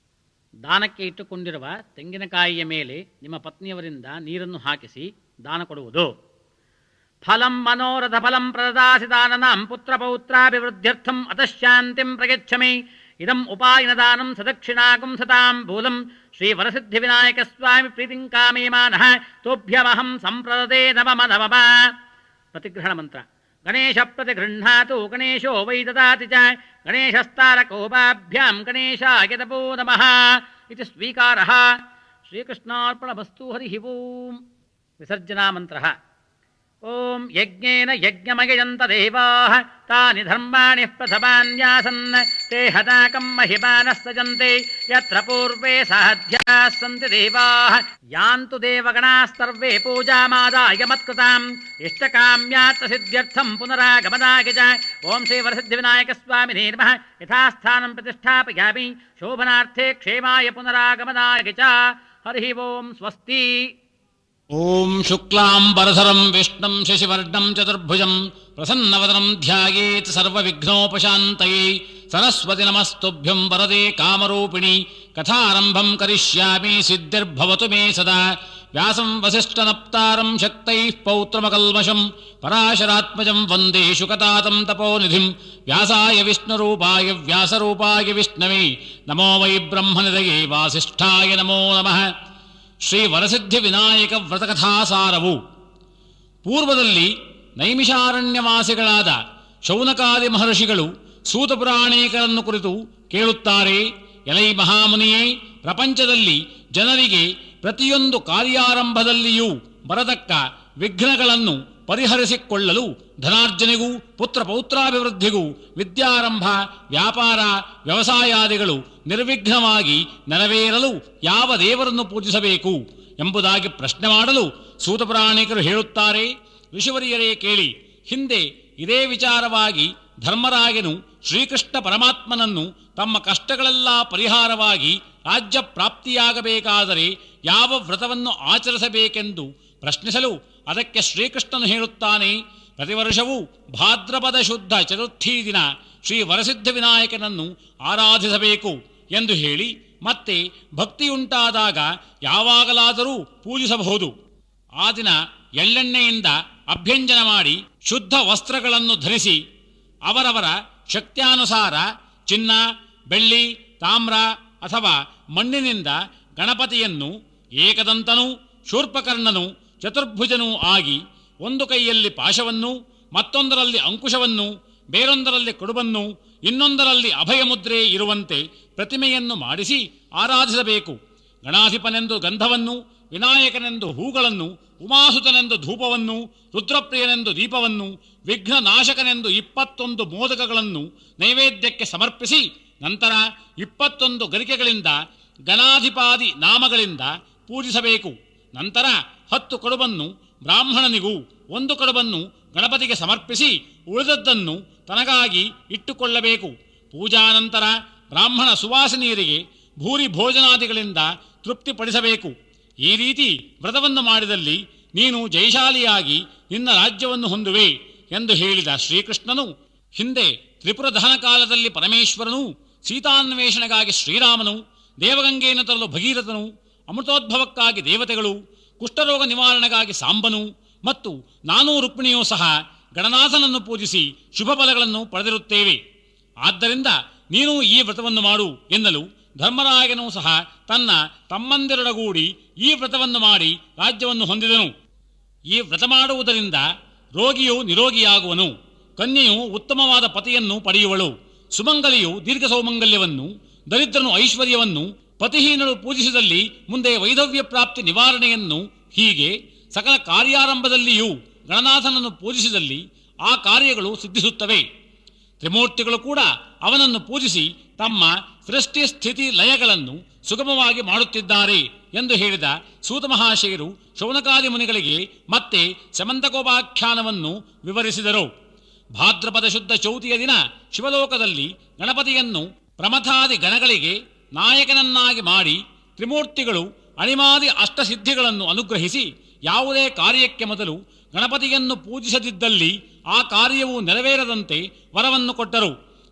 ದಾನಕ್ಕೆ ಇಟ್ಟುಕೊಂಡಿರುವ ತೆಂಗಿನಕಾಯಿಯ ಮೇಲೆ ನಿಮ್ಮ ಪತ್ನಿಯವರಿಂದ ನೀರನ್ನು ಹಾಕಿಸಿ ದಾನ ಕೊಡುವುದು. ಫಲಂ ಮನೋರಥ ಫಲಂ ಪ್ರದದಾಸಿ ದಾನನಾಂ ಪುತ್ರಪೌತ್ರಾಭಿವೃದ್ಧ್ಯರ್ಥಂ ಅತಃಶಾಂತಿಂ ಪ್ರಯಚ್ಛಮಿ. ಇದಂ ಉಪಾಯನದಾನಂ ಸದಕ್ಷಿಣಾಕಂ ಸತಾಂಬೂಲಂ ಶ್ರೀ ವರಸಿದ್ಧಿವಿನಾಯಕ ಸ್ವಾಮಿ ಪ್ರೀತಿಂ ಕಾಮೇಮಾನಃ ತೋಭ್ಯಮಹಂ ಸಂಪ್ರದತೆ ನಮಮ ನಮಮ. ಪ್ರತಿಗ್ರಹಣ ಮಂತ್ರ. ಗಣೇಶ ಪ್ರತಿಗೃಹ್ಣಾತು ಗಣೇಶೋ ವೈ ದದಾತಿ ಚ ಗಣೇಶಸ್ತಾರಕೋಪಾಭ್ಯಾಂ ಗಣೇಶಾಯ ನಮೋ ನಮಃ ಇತಿ ಸ್ವೀಕಾರಃ. ಶ್ರೀಕೃಷ್ಣಾರ್ಪಣಮಸ್ತು. ಹರಿ ಓಂ. ವಿಸರ್ಜನಾ ಮಂತ್ರಃ. ಓಂ ಯಜ್ಞೇನ ಯಜ್ಞಮಯಜಂತ ದೇವಾಃ ತಾನಿ ಧರ್ಮಾಣಿ ಪ್ರಥಮಾನ್ಯಾಸನ್ ತೇ ಹತಾಕಂ ಮಹಿಮಾನಃ ಸಜಂತೆ ಯತ್ರ ಪೂರ್ವೇ ಸಾಧ್ಯಾಃ ಸಂತಿ ದೇವಾಃ ಯಾಂತು ದೇವಗಣಾಸ್ತರ್ವೇ ಪೂಜಾಮಾದಾಯ ಮತ್ಕೃತಾಂ ಇಷ್ಟಕಾಮ್ಯಾತ್ರ ಸಿದ್ಧ್ಯರ್ಥಂ ಪುನರಾಗಮನಾಯ ಚ. ಓಂ ಶ್ರೀ ವರಸಿದ್ಧಿವಿನಾಯಕ ಸ್ವಾಮಿನೇ ನಮಃ. ಯಥಾಸ್ಥಾನಂ ಪ್ರತಿಷ್ಠಾಪಯಾಮಿ ಶೋಭನಾರ್ಥೇ ಕ್ಷೇಮಾಯ ಪುನರಾಗಮನಾಯ ಚ. ಹರಿ ಓಂ. ಸ್ವಸ್ತಿ. ಓಂ ಶುಕ್ಲಾಂಬರಧರಂ ವಿಷ್ಣುಂ ಶಶಿವರ್ಣಂ ಚತುರ್ಭುಜಂ ಪ್ರಸನ್ನವದನಂ ಧ್ಯಾಯೇತ್ ಸರ್ವವಿಘ್ನೋಪಶಾಂತಯೇ. ಸರಸ್ವತಿ ನಮಸ್ತುಭ್ಯಂ ವರದೆ ಕಾಮರೂಪಿಣಿ. ಕಥಾರಂಭಂ ಕರಿಷ್ಯಾಮಿ ಸಿದ್ಧಿರ್ಭವತು ಮೇ ಸದಾ. ವ್ಯಾಸಂ ವಸಿಷ್ಠನಪ್ತಾರಂ ಶಕ್ತೈಃ ಪೌತ್ರಮಕಲ್ಮಷಂ ಪರಾಶರಾತ್ಮಜಂ ವಂದೇ ಶುಕತಾತಂ ತಪೋನಿಧಿಂ. ವ್ಯಾಸಾಯ ವಿಷ್ಣುರೂಪಾಯ ವ್ಯಾಸರೂಪಾಯ ವಿಷ್ಣವೇ ನಮೋ ವೈ ಬ್ರಹ್ಮನಿಧಯೇ ವಾಸಿಷ್ಠಾಯ ನಮೋ ನಮಃ. ಶ್ರೀ ವರಸಿದ್ಧಿ ವಿನಾಯಕ ವ್ರತಕಥಾಸಾರವು. ಪೂರ್ವದಲ್ಲಿ ನೈಮಿಷಾರಣ್ಯವಾಸಿಗಳಾದ ಶೌನಕಾದಿ ಮಹರ್ಷಿಗಳು ಸೂತಪುರಾಣಿಕರನ್ನು ಕುರಿತು ಕೇಳುತ್ತಾರೆ. ಎಲೈ ಮಹಾಮುನಿಯೇ, ಪ್ರಪಂಚದಲ್ಲಿ ಜನರಿಗೆ ಪ್ರತಿಯೊಂದು ಕಾರ್ಯಾರಂಭದಲ್ಲಿಯೂ ಬರತಕ್ಕ ವಿಘ್ನಗಳನ್ನು ಪರಿಹರಿಸಿಕೊಳ್ಳಲು ಧನಾರ್ಜನೆಗೂ ಪುತ್ರ ಪೌತ್ರಾಭಿವೃದ್ಧಿಗೂ ವಿದ್ಯಾರಂಭ ವ್ಯಾಪಾರ ವ್ಯವಸಾಯಾದಿಗಳು ನಿರ್ವಿಘ್ನವಾಗಿ ನೆರವೇರಲು ಯಾವ ದೇವರನ್ನು ಪೂಜಿಸಬೇಕು ಎಂಬುದಾಗಿ ಪ್ರಶ್ನೆ ಮಾಡಲು ಸೂತಪುರಾಣಿಕರು ಹೇಳುತ್ತಾರೆ. ಋಷಿವರಿಯರೇ ಕೇಳಿ, ಹಿಂದೆ ಇದೇ ವಿಚಾರವಾಗಿ ಧರ್ಮರಾಯನು ಶ್ರೀಕೃಷ್ಣ ಪರಮಾತ್ಮನನ್ನು ತಮ್ಮ ಕಷ್ಟಗಳೆಲ್ಲ ಪರಿಹಾರವಾಗಿ ರಾಜ್ಯ ಪ್ರಾಪ್ತಿಯಾಗಬೇಕಾದರೆ ಯಾವ ವ್ರತವನ್ನು ಆಚರಿಸಬೇಕೆಂದು ಪ್ರಶ್ನಿಸಲು ಅದಕ್ಕೆ ಶ್ರೀಕೃಷ್ಣನು ಹೇಳುತ್ತಾನೆ, ಪ್ರತಿ ವರ್ಷವೂ ಭಾದ್ರಪದ ಶುದ್ಧ ಚತುರ್ಥಿ ದಿನ ಶ್ರೀ ವರಸಿದ್ಧ ವಿನಾಯಕನನ್ನು ಆರಾಧಿಸಬೇಕು ಎಂದು ಹೇಳಿ, ಮತ್ತೆ ಭಕ್ತಿಯುಂಟಾದಾಗ ಯಾವಾಗಲಾದರೂ ಪೂಜಿಸಬಹುದು. ಆ ದಿನ ಎಳ್ಳೆಣ್ಣೆಯಿಂದ ಅಭ್ಯಂಜನ ಮಾಡಿ ಶುದ್ಧ ವಸ್ತ್ರಗಳನ್ನು ಧರಿಸಿ ಅವರವರ ಶಕ್ತ್ಯಾನುಸಾರ ಚಿನ್ನ, ಬೆಳ್ಳಿ, ತಾಮ್ರ ಅಥವಾ ಮಣ್ಣಿನಿಂದ ಗಣಪತಿಯನ್ನು ಏಕದಂತನೂ ಶೂರ್ಪಕರ್ಣನೂ ಚತುರ್ಭುಜನೂ ಆಗಿ ಒಂದು ಕೈಯಲ್ಲಿ ಪಾಶವನ್ನು, ಮತ್ತೊಂದರಲ್ಲಿ ಅಂಕುಶವನ್ನು, ಬೇರೊಂದರಲ್ಲಿ ಕೊಡುಬನ್ನು, ಇನ್ನೊಂದರಲ್ಲಿ ಅಭಯಮುದ್ರೆ ಇರುವಂತೆ ಪ್ರತಿಮೆಯನ್ನು ಮಾಡಿಸಿ ಆರಾಧಿಸಬೇಕು. ಗಣಾಧಿಪನೆಂದು ಗಂಧವನ್ನು, ವಿನಾಯಕನೆಂದು ಹೂಗಳನ್ನು, ಉಮಾಸುತನೆಂದು ಧೂಪವನ್ನು, ರುದ್ರಪ್ರಿಯನೆಂದು ದೀಪವನ್ನು, ವಿಘ್ನನಾಶಕನೆಂದು 21 ಮೋದಕಗಳನ್ನು ನೈವೇದ್ಯಕ್ಕೆ ಸಮರ್ಪಿಸಿ ನಂತರ 21 ಗರಿಕೆಗಳಿಂದ ಗಣಾಧಿಪಾದಿ ನಾಮಗಳಿಂದ ಪೂಜಿಸಬೇಕು. ನಂತರ 10 ಕಡುಬನ್ನು ಬ್ರಾಹ್ಮಣನಿಗೂ 1 ಕಡುಬನ್ನು ಗಣಪತಿಗೆ ಸಮರ್ಪಿಸಿ ಉಳಿದದ್ದನ್ನು ತನಗಾಗಿ ಇಟ್ಟುಕೊಳ್ಳಬೇಕು. ಪೂಜಾನಂತರ ಬ್ರಾಹ್ಮಣ ಸುವಾಸಿನಿಯರಿಗೆ ಭೂರಿ ಭೋಜನಾದಿಗಳಿಂದ ತೃಪ್ತಿಪಡಿಸಬೇಕು. ಈ ರೀತಿ ವ್ರತವನ್ನು ಮಾಡಿದಲ್ಲಿ ನೀನು ಜಯಶಾಲಿಯಾಗಿ ನಿನ್ನ ರಾಜ್ಯವನ್ನು ಹೊಂದುವೆ ಎಂದು ಹೇಳಿದ ಶ್ರೀಕೃಷ್ಣನು, ಹಿಂದೆ ತ್ರಿಪುರ ದಹನ ಕಾಲದಲ್ಲಿ ಪರಮೇಶ್ವರನು, ಸೀತಾನ್ವೇಷಣೆಗಾಗಿ ಶ್ರೀರಾಮನು, ದೇವಗಂಗೆಯನ್ನು ತರಲು ಭಗೀರಥನು, ಅಮೃತೋದ್ಭವಕ್ಕಾಗಿ ದೇವತೆಗಳು, ಕುಷ್ಠರೋಗ ನಿವಾರಣೆಗಾಗಿ ಸಾಂಬನು ಮತ್ತು ನಾನೂ ರುಕ್ಮಿಣಿಯೂ ಸಹ ಗಣನಾಥನನ್ನು ಪೂಜಿಸಿ ಶುಭ ಫಲಗಳನ್ನು ಪಡೆದಿರುತ್ತೇವೆ. ಆದ್ದರಿಂದ ನೀನು ಈ ವ್ರತವನ್ನು ಮಾಡು ಎನ್ನಲು ಧರ್ಮರಾಯನೂ ಸಹ ತನ್ನ ತಮ್ಮಂದಿರೊಡಗೂಡಿ ಈ ವ್ರತವನ್ನು ಮಾಡಿ ರಾಜ್ಯವನ್ನು ಹೊಂದಿದನು. ಈ ವ್ರತ ಮಾಡುವುದರಿಂದ ರೋಗಿಯು ನಿರೋಗಿಯಾಗುವನು, ಕನ್ಯೆಯು ಉತ್ತಮವಾದ ಪತಿಯನ್ನು ಪಡೆಯುವಳು, ಸುಮಂಗಲಿಯು ದೀರ್ಘ ಸೌಮಂಗಲ್ಯವನ್ನು, ದರಿದ್ರನು ಐಶ್ವರ್ಯವನ್ನು, ಪತಿಹೀನಳು ಪೂಜಿಸಿದಲ್ಲಿ ಮುಂದೆ ವೈಧವ್ಯ ಪ್ರಾಪ್ತಿ ನಿವಾರಣೆಯನ್ನು, ಹೀಗೆ ಸಕಲ ಕಾರ್ಯಾರಂಭದಲ್ಲಿಯೂ ಗಣನಾಥನನ್ನು ಪೂಜಿಸಿದಲ್ಲಿ ಆ ಕಾರ್ಯಗಳು ಸಿದ್ಧಿಸುತ್ತವೆ. ತ್ರಿಮೂರ್ತಿಗಳು ಕೂಡ ಅವನನ್ನು ಪೂಜಿಸಿ ತಮ್ಮ ಸೃಷ್ಟಿ ಸ್ಥಿತಿ ಲಯಗಳನ್ನು ಸುಗಮವಾಗಿ ಮಾಡುತ್ತಿದ್ದಾರೆ ಎಂದು ಹೇಳಿದ ಸೂತ ಮಹಾಶಯರು ಶೌನಕಾದಿ ಮುನಿಗಳಿಗೆ ಮತ್ತೆ ಸಮಂತಕೋಪಾಖ್ಯಾನವನ್ನು ವಿವರಿಸಿದರು. ಭಾದ್ರಪದ ಶುದ್ಧ ಚೌತಿಯ ದಿನ ಶಿವಲೋಕದಲ್ಲಿ ಗಣಪತಿಯನ್ನು ಪ್ರಮಥಾದಿ ಗಣಗಳಿಗೆ ನಾಯಕನನ್ನಾಗಿ ಮಾಡಿ ತ್ರಿಮೂರ್ತಿಗಳು ಅಣಿಮಾದಿ ಅಷ್ಟಸಿದ್ಧಿಗಳನ್ನು ಅನುಗ್ರಹಿಸಿ ಯಾವುದೇ ಕಾರ್ಯಕ್ಕೆ ಮೊದಲು ಗಣಪತಿಯನ್ನು ಪೂಜಿಸದಿದ್ದಲ್ಲಿ ಆ ಕಾರ್ಯವು ನೆರವೇರದಂತೆ ವರವನ್ನು ಕೊಟ್ಟರು.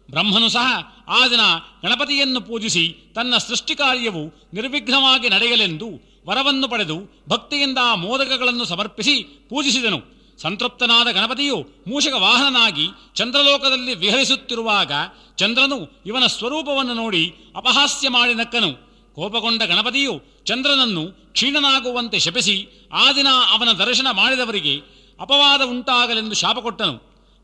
ಬ್ರಹ್ಮನು ಸಹ ಆ ದಿನ ಗಣಪತಿಯನ್ನು ಪೂಜಿಸಿ ತನ್ನ ಸೃಷ್ಟಿ ಕಾರ್ಯವು ನಿರ್ವಿಘ್ನವಾಗಿ ನಡೆಯಲೆಂದು ವರವನ್ನು ಪಡೆದು ಭಕ್ತಿಯಿಂದ ಆ ಮೋದಕಗಳನ್ನು ಸಮರ್ಪಿಸಿ ಪೂಜಿಸಿದನು. ಸಂತೃಪ್ತನಾದ ಗಣಪತಿಯು ಮೂಷಕ ವಾಹನನಾಗಿ ಚಂದ್ರಲೋಕದಲ್ಲಿ ವಿಹರಿಸುತ್ತಿರುವಾಗ ಚಂದ್ರನು ಇವನ ಸ್ವರೂಪವನ್ನು ನೋಡಿ ಅಪಹಾಸ್ಯ ಮಾಡಿ ನಕ್ಕನು. ಕೋಪಗೊಂಡ ಗಣಪತಿಯು ಚಂದ್ರನನ್ನು ಕ್ಷೀಣನಾಗುವಂತೆ ಶಪಿಸಿ ಆ ದಿನ ಅವನ ದರ್ಶನ ಮಾಡಿದವರಿಗೆ ಅಪವಾದ ಉಂಟಾಗಲೆಂದು ಶಾಪ ಕೊಟ್ಟನು.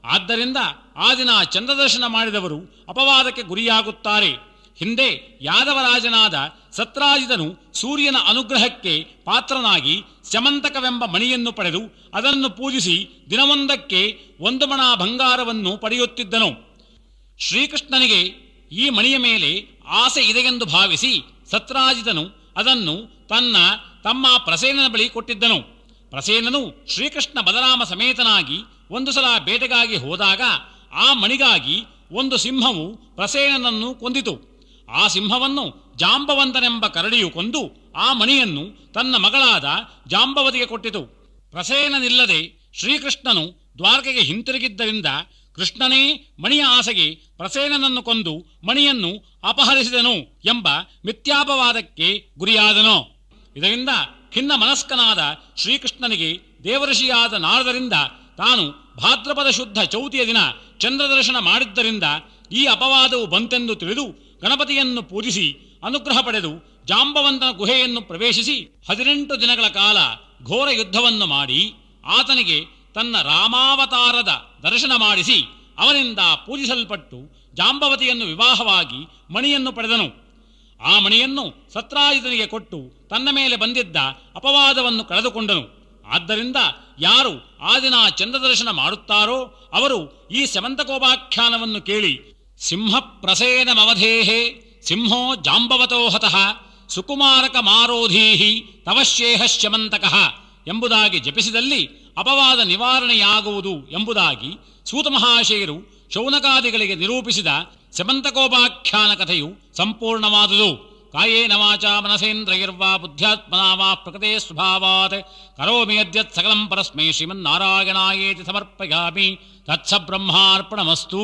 ಆದ್ದರಿಂದ ಆ ದಿನ ಚಂದ್ರದರ್ಶನ ಮಾಡಿದವರು ಅಪವಾದಕ್ಕೆ ಗುರಿಯಾಗುತ್ತಾರೆ. ಹಿಂದೆ ಯಾದವರಾಜನಾದ ಸತ್ರಾಜಿತನು ಸೂರ್ಯನ ಅನುಗ್ರಹಕ್ಕೆ ಪಾತ್ರನಾಗಿ ಸ್ಯಮಂತಕವೆಂಬ ಮಣಿಯನ್ನು ಪಡೆದು ಅದನ್ನು ಪೂಜಿಸಿ ದಿನವೊಂದಕ್ಕೆ 1 ಮಣ ಬಂಗಾರವನ್ನು ಪಡೆಯುತ್ತಿದ್ದನು. ಶ್ರೀಕೃಷ್ಣನಿಗೆ ಈ ಮಣಿಯ ಮೇಲೆ ಆಸೆ ಇದೆಯೆಂದು ಭಾವಿಸಿ ಸತ್ರಾಜಿತನು ಅದನ್ನು ತನ್ನ ತಮ್ಮ ಪ್ರಸೇನನ ಬಳಿ ಕೊಟ್ಟಿದ್ದನು. ಪ್ರಸೇನನು ಶ್ರೀಕೃಷ್ಣ ಬಲರಾಮ ಸಮೇತನಾಗಿ ಒಂದು ಸಲ ಬೇಟೆಗಾಗಿ ಹೋದಾಗ ಆ ಮಣಿಗಾಗಿ ಒಂದು ಸಿಂಹವು ಪ್ರಸೇನನನ್ನು ಕೊಂದಿತು. ಆ ಸಿಂಹವನ್ನು ಜಾಂಬವಂತನೆಂಬ ಕರಡಿಯು ಕೊಂದು ಆ ಮಣಿಯನ್ನು ತನ್ನ ಮಗಳಾದ ಜಾಂಬವತಿಗೆ ಕೊಟ್ಟಿತು. ಪ್ರಸೇನನಿಲ್ಲದೆ ಶ್ರೀಕೃಷ್ಣನು ದ್ವಾರಕೆಗೆ ಹಿಂತಿರುಗಿದ್ದರಿಂದ ಕೃಷ್ಣನೇ ಮಣಿಯ ಆಸೆಗೆ ಪ್ರಸೇನನನ್ನು ಕೊಂದು ಮಣಿಯನ್ನು ಅಪಹರಿಸಿದನು ಎಂಬ ಮಿಥ್ಯಾಪವಾದಕ್ಕೆ ಗುರಿಯಾದನು. ಇದರಿಂದ ಖಿನ್ನ ಮನಸ್ಕನಾದ ಶ್ರೀಕೃಷ್ಣನಿಗೆ ದೇವಋಷಿಯಾದ ನಾರದರಿಂದ ತಾನು ಭಾದ್ರಪದ ಶುದ್ಧ ಚೌತಿಯ ದಿನ ಚಂದ್ರದರ್ಶನ ಮಾಡಿದ್ದರಿಂದ ಈ ಅಪವಾದವು ಬಂತೆಂದು ತಿಳಿದು ಗಣಪತಿಯನ್ನು ಪೂಜಿಸಿ ಅನುಗ್ರಹ ಪಡೆದು ಜಾಂಬವಂತನ ಗುಹೆಯನ್ನು ಪ್ರವೇಶಿಸಿ 18 ದಿನಗಳ ಕಾಲ ಘೋರ ಯುದ್ಧವನ್ನು ಮಾಡಿ ಆತನಿಗೆ ತನ್ನ ರಾಮಾವತಾರದ ದರ್ಶನ ಮಾಡಿಸಿ ಅವನಿಂದ ಪೂಜಿಸಲ್ಪಟ್ಟು ಜಾಂಬವತಿಯನ್ನು ವಿವಾಹವಾಗಿ ಮಣಿಯನ್ನು ಪಡೆದನು. ಆ ಮಣಿಯನ್ನು ಸತ್ರಾಜಿತನಿಗೆ ಕೊಟ್ಟು ತನ್ನ ಮೇಲೆ ಬಂದಿದ್ದ ಅಪವಾದವನ್ನು ಕಳೆದುಕೊಂಡನು. ಆದ್ದರಿಂದ ಯಾರು ಆ ದಿನ ಚಂದ್ರದರ್ಶನ ಮಾಡುತ್ತಾರೋ ಅವರು ಈ ಸ್ಯಮಂತಕೋಪಾಖ್ಯಾನವನ್ನು ಕೇಳಿ ಸಿಂಹ ಪ್ರಸೇನಮವಧೇಹೇ ಸಿಂಹೋ ಜಾಂಬವತೋ ಹತಃ ಸುಕುಮಾರಕ ಮಾರೋಧೀಹಿ ತವಶ್ಯೇಹ ಸ್ಯಮಂತಕಃ ಎಂಬುದಾಗಿ ಜಪಿಸಿದಲ್ಲಿ ಅಪವಾದ ನಿವಾರಣೆಯಾಗುವುದು ಎಂಬುದಾಗಿ ಸೂತ ಮಹಾಶಯರು ಶೌನಕಾದಿಗಳಿಗೆ ನಿರೂಪಿಸಿದ ಸ್ಯಮಂತಕೋಪಾಖ್ಯಾನ ಕಥೆಯು ಸಂಪೂರ್ಣವಾದುದು. ಕಾಯೇನ ವಾಚಾ ಮನಸೇಂದ್ರೈರ್ವಾ ಬುದ್ಧ್ಯಾತ್ಮನಾ ವಾ ಪ್ರಕೃತೆ ಸ್ವಭಾವಾತ್ ಕರೋಮಿ ಯದ್ಯತ್ ಸಕಲಂ ಪರಸ್ಮೈ ಶ್ರೀಮನ್ನಾರಾಯಣಾಯೇತಿ ಸಮರ್ಪಯಾಮಿ. ತತ್ಸ ಬ್ರಹ್ಮಾರ್ಪಣಮಸ್ತು.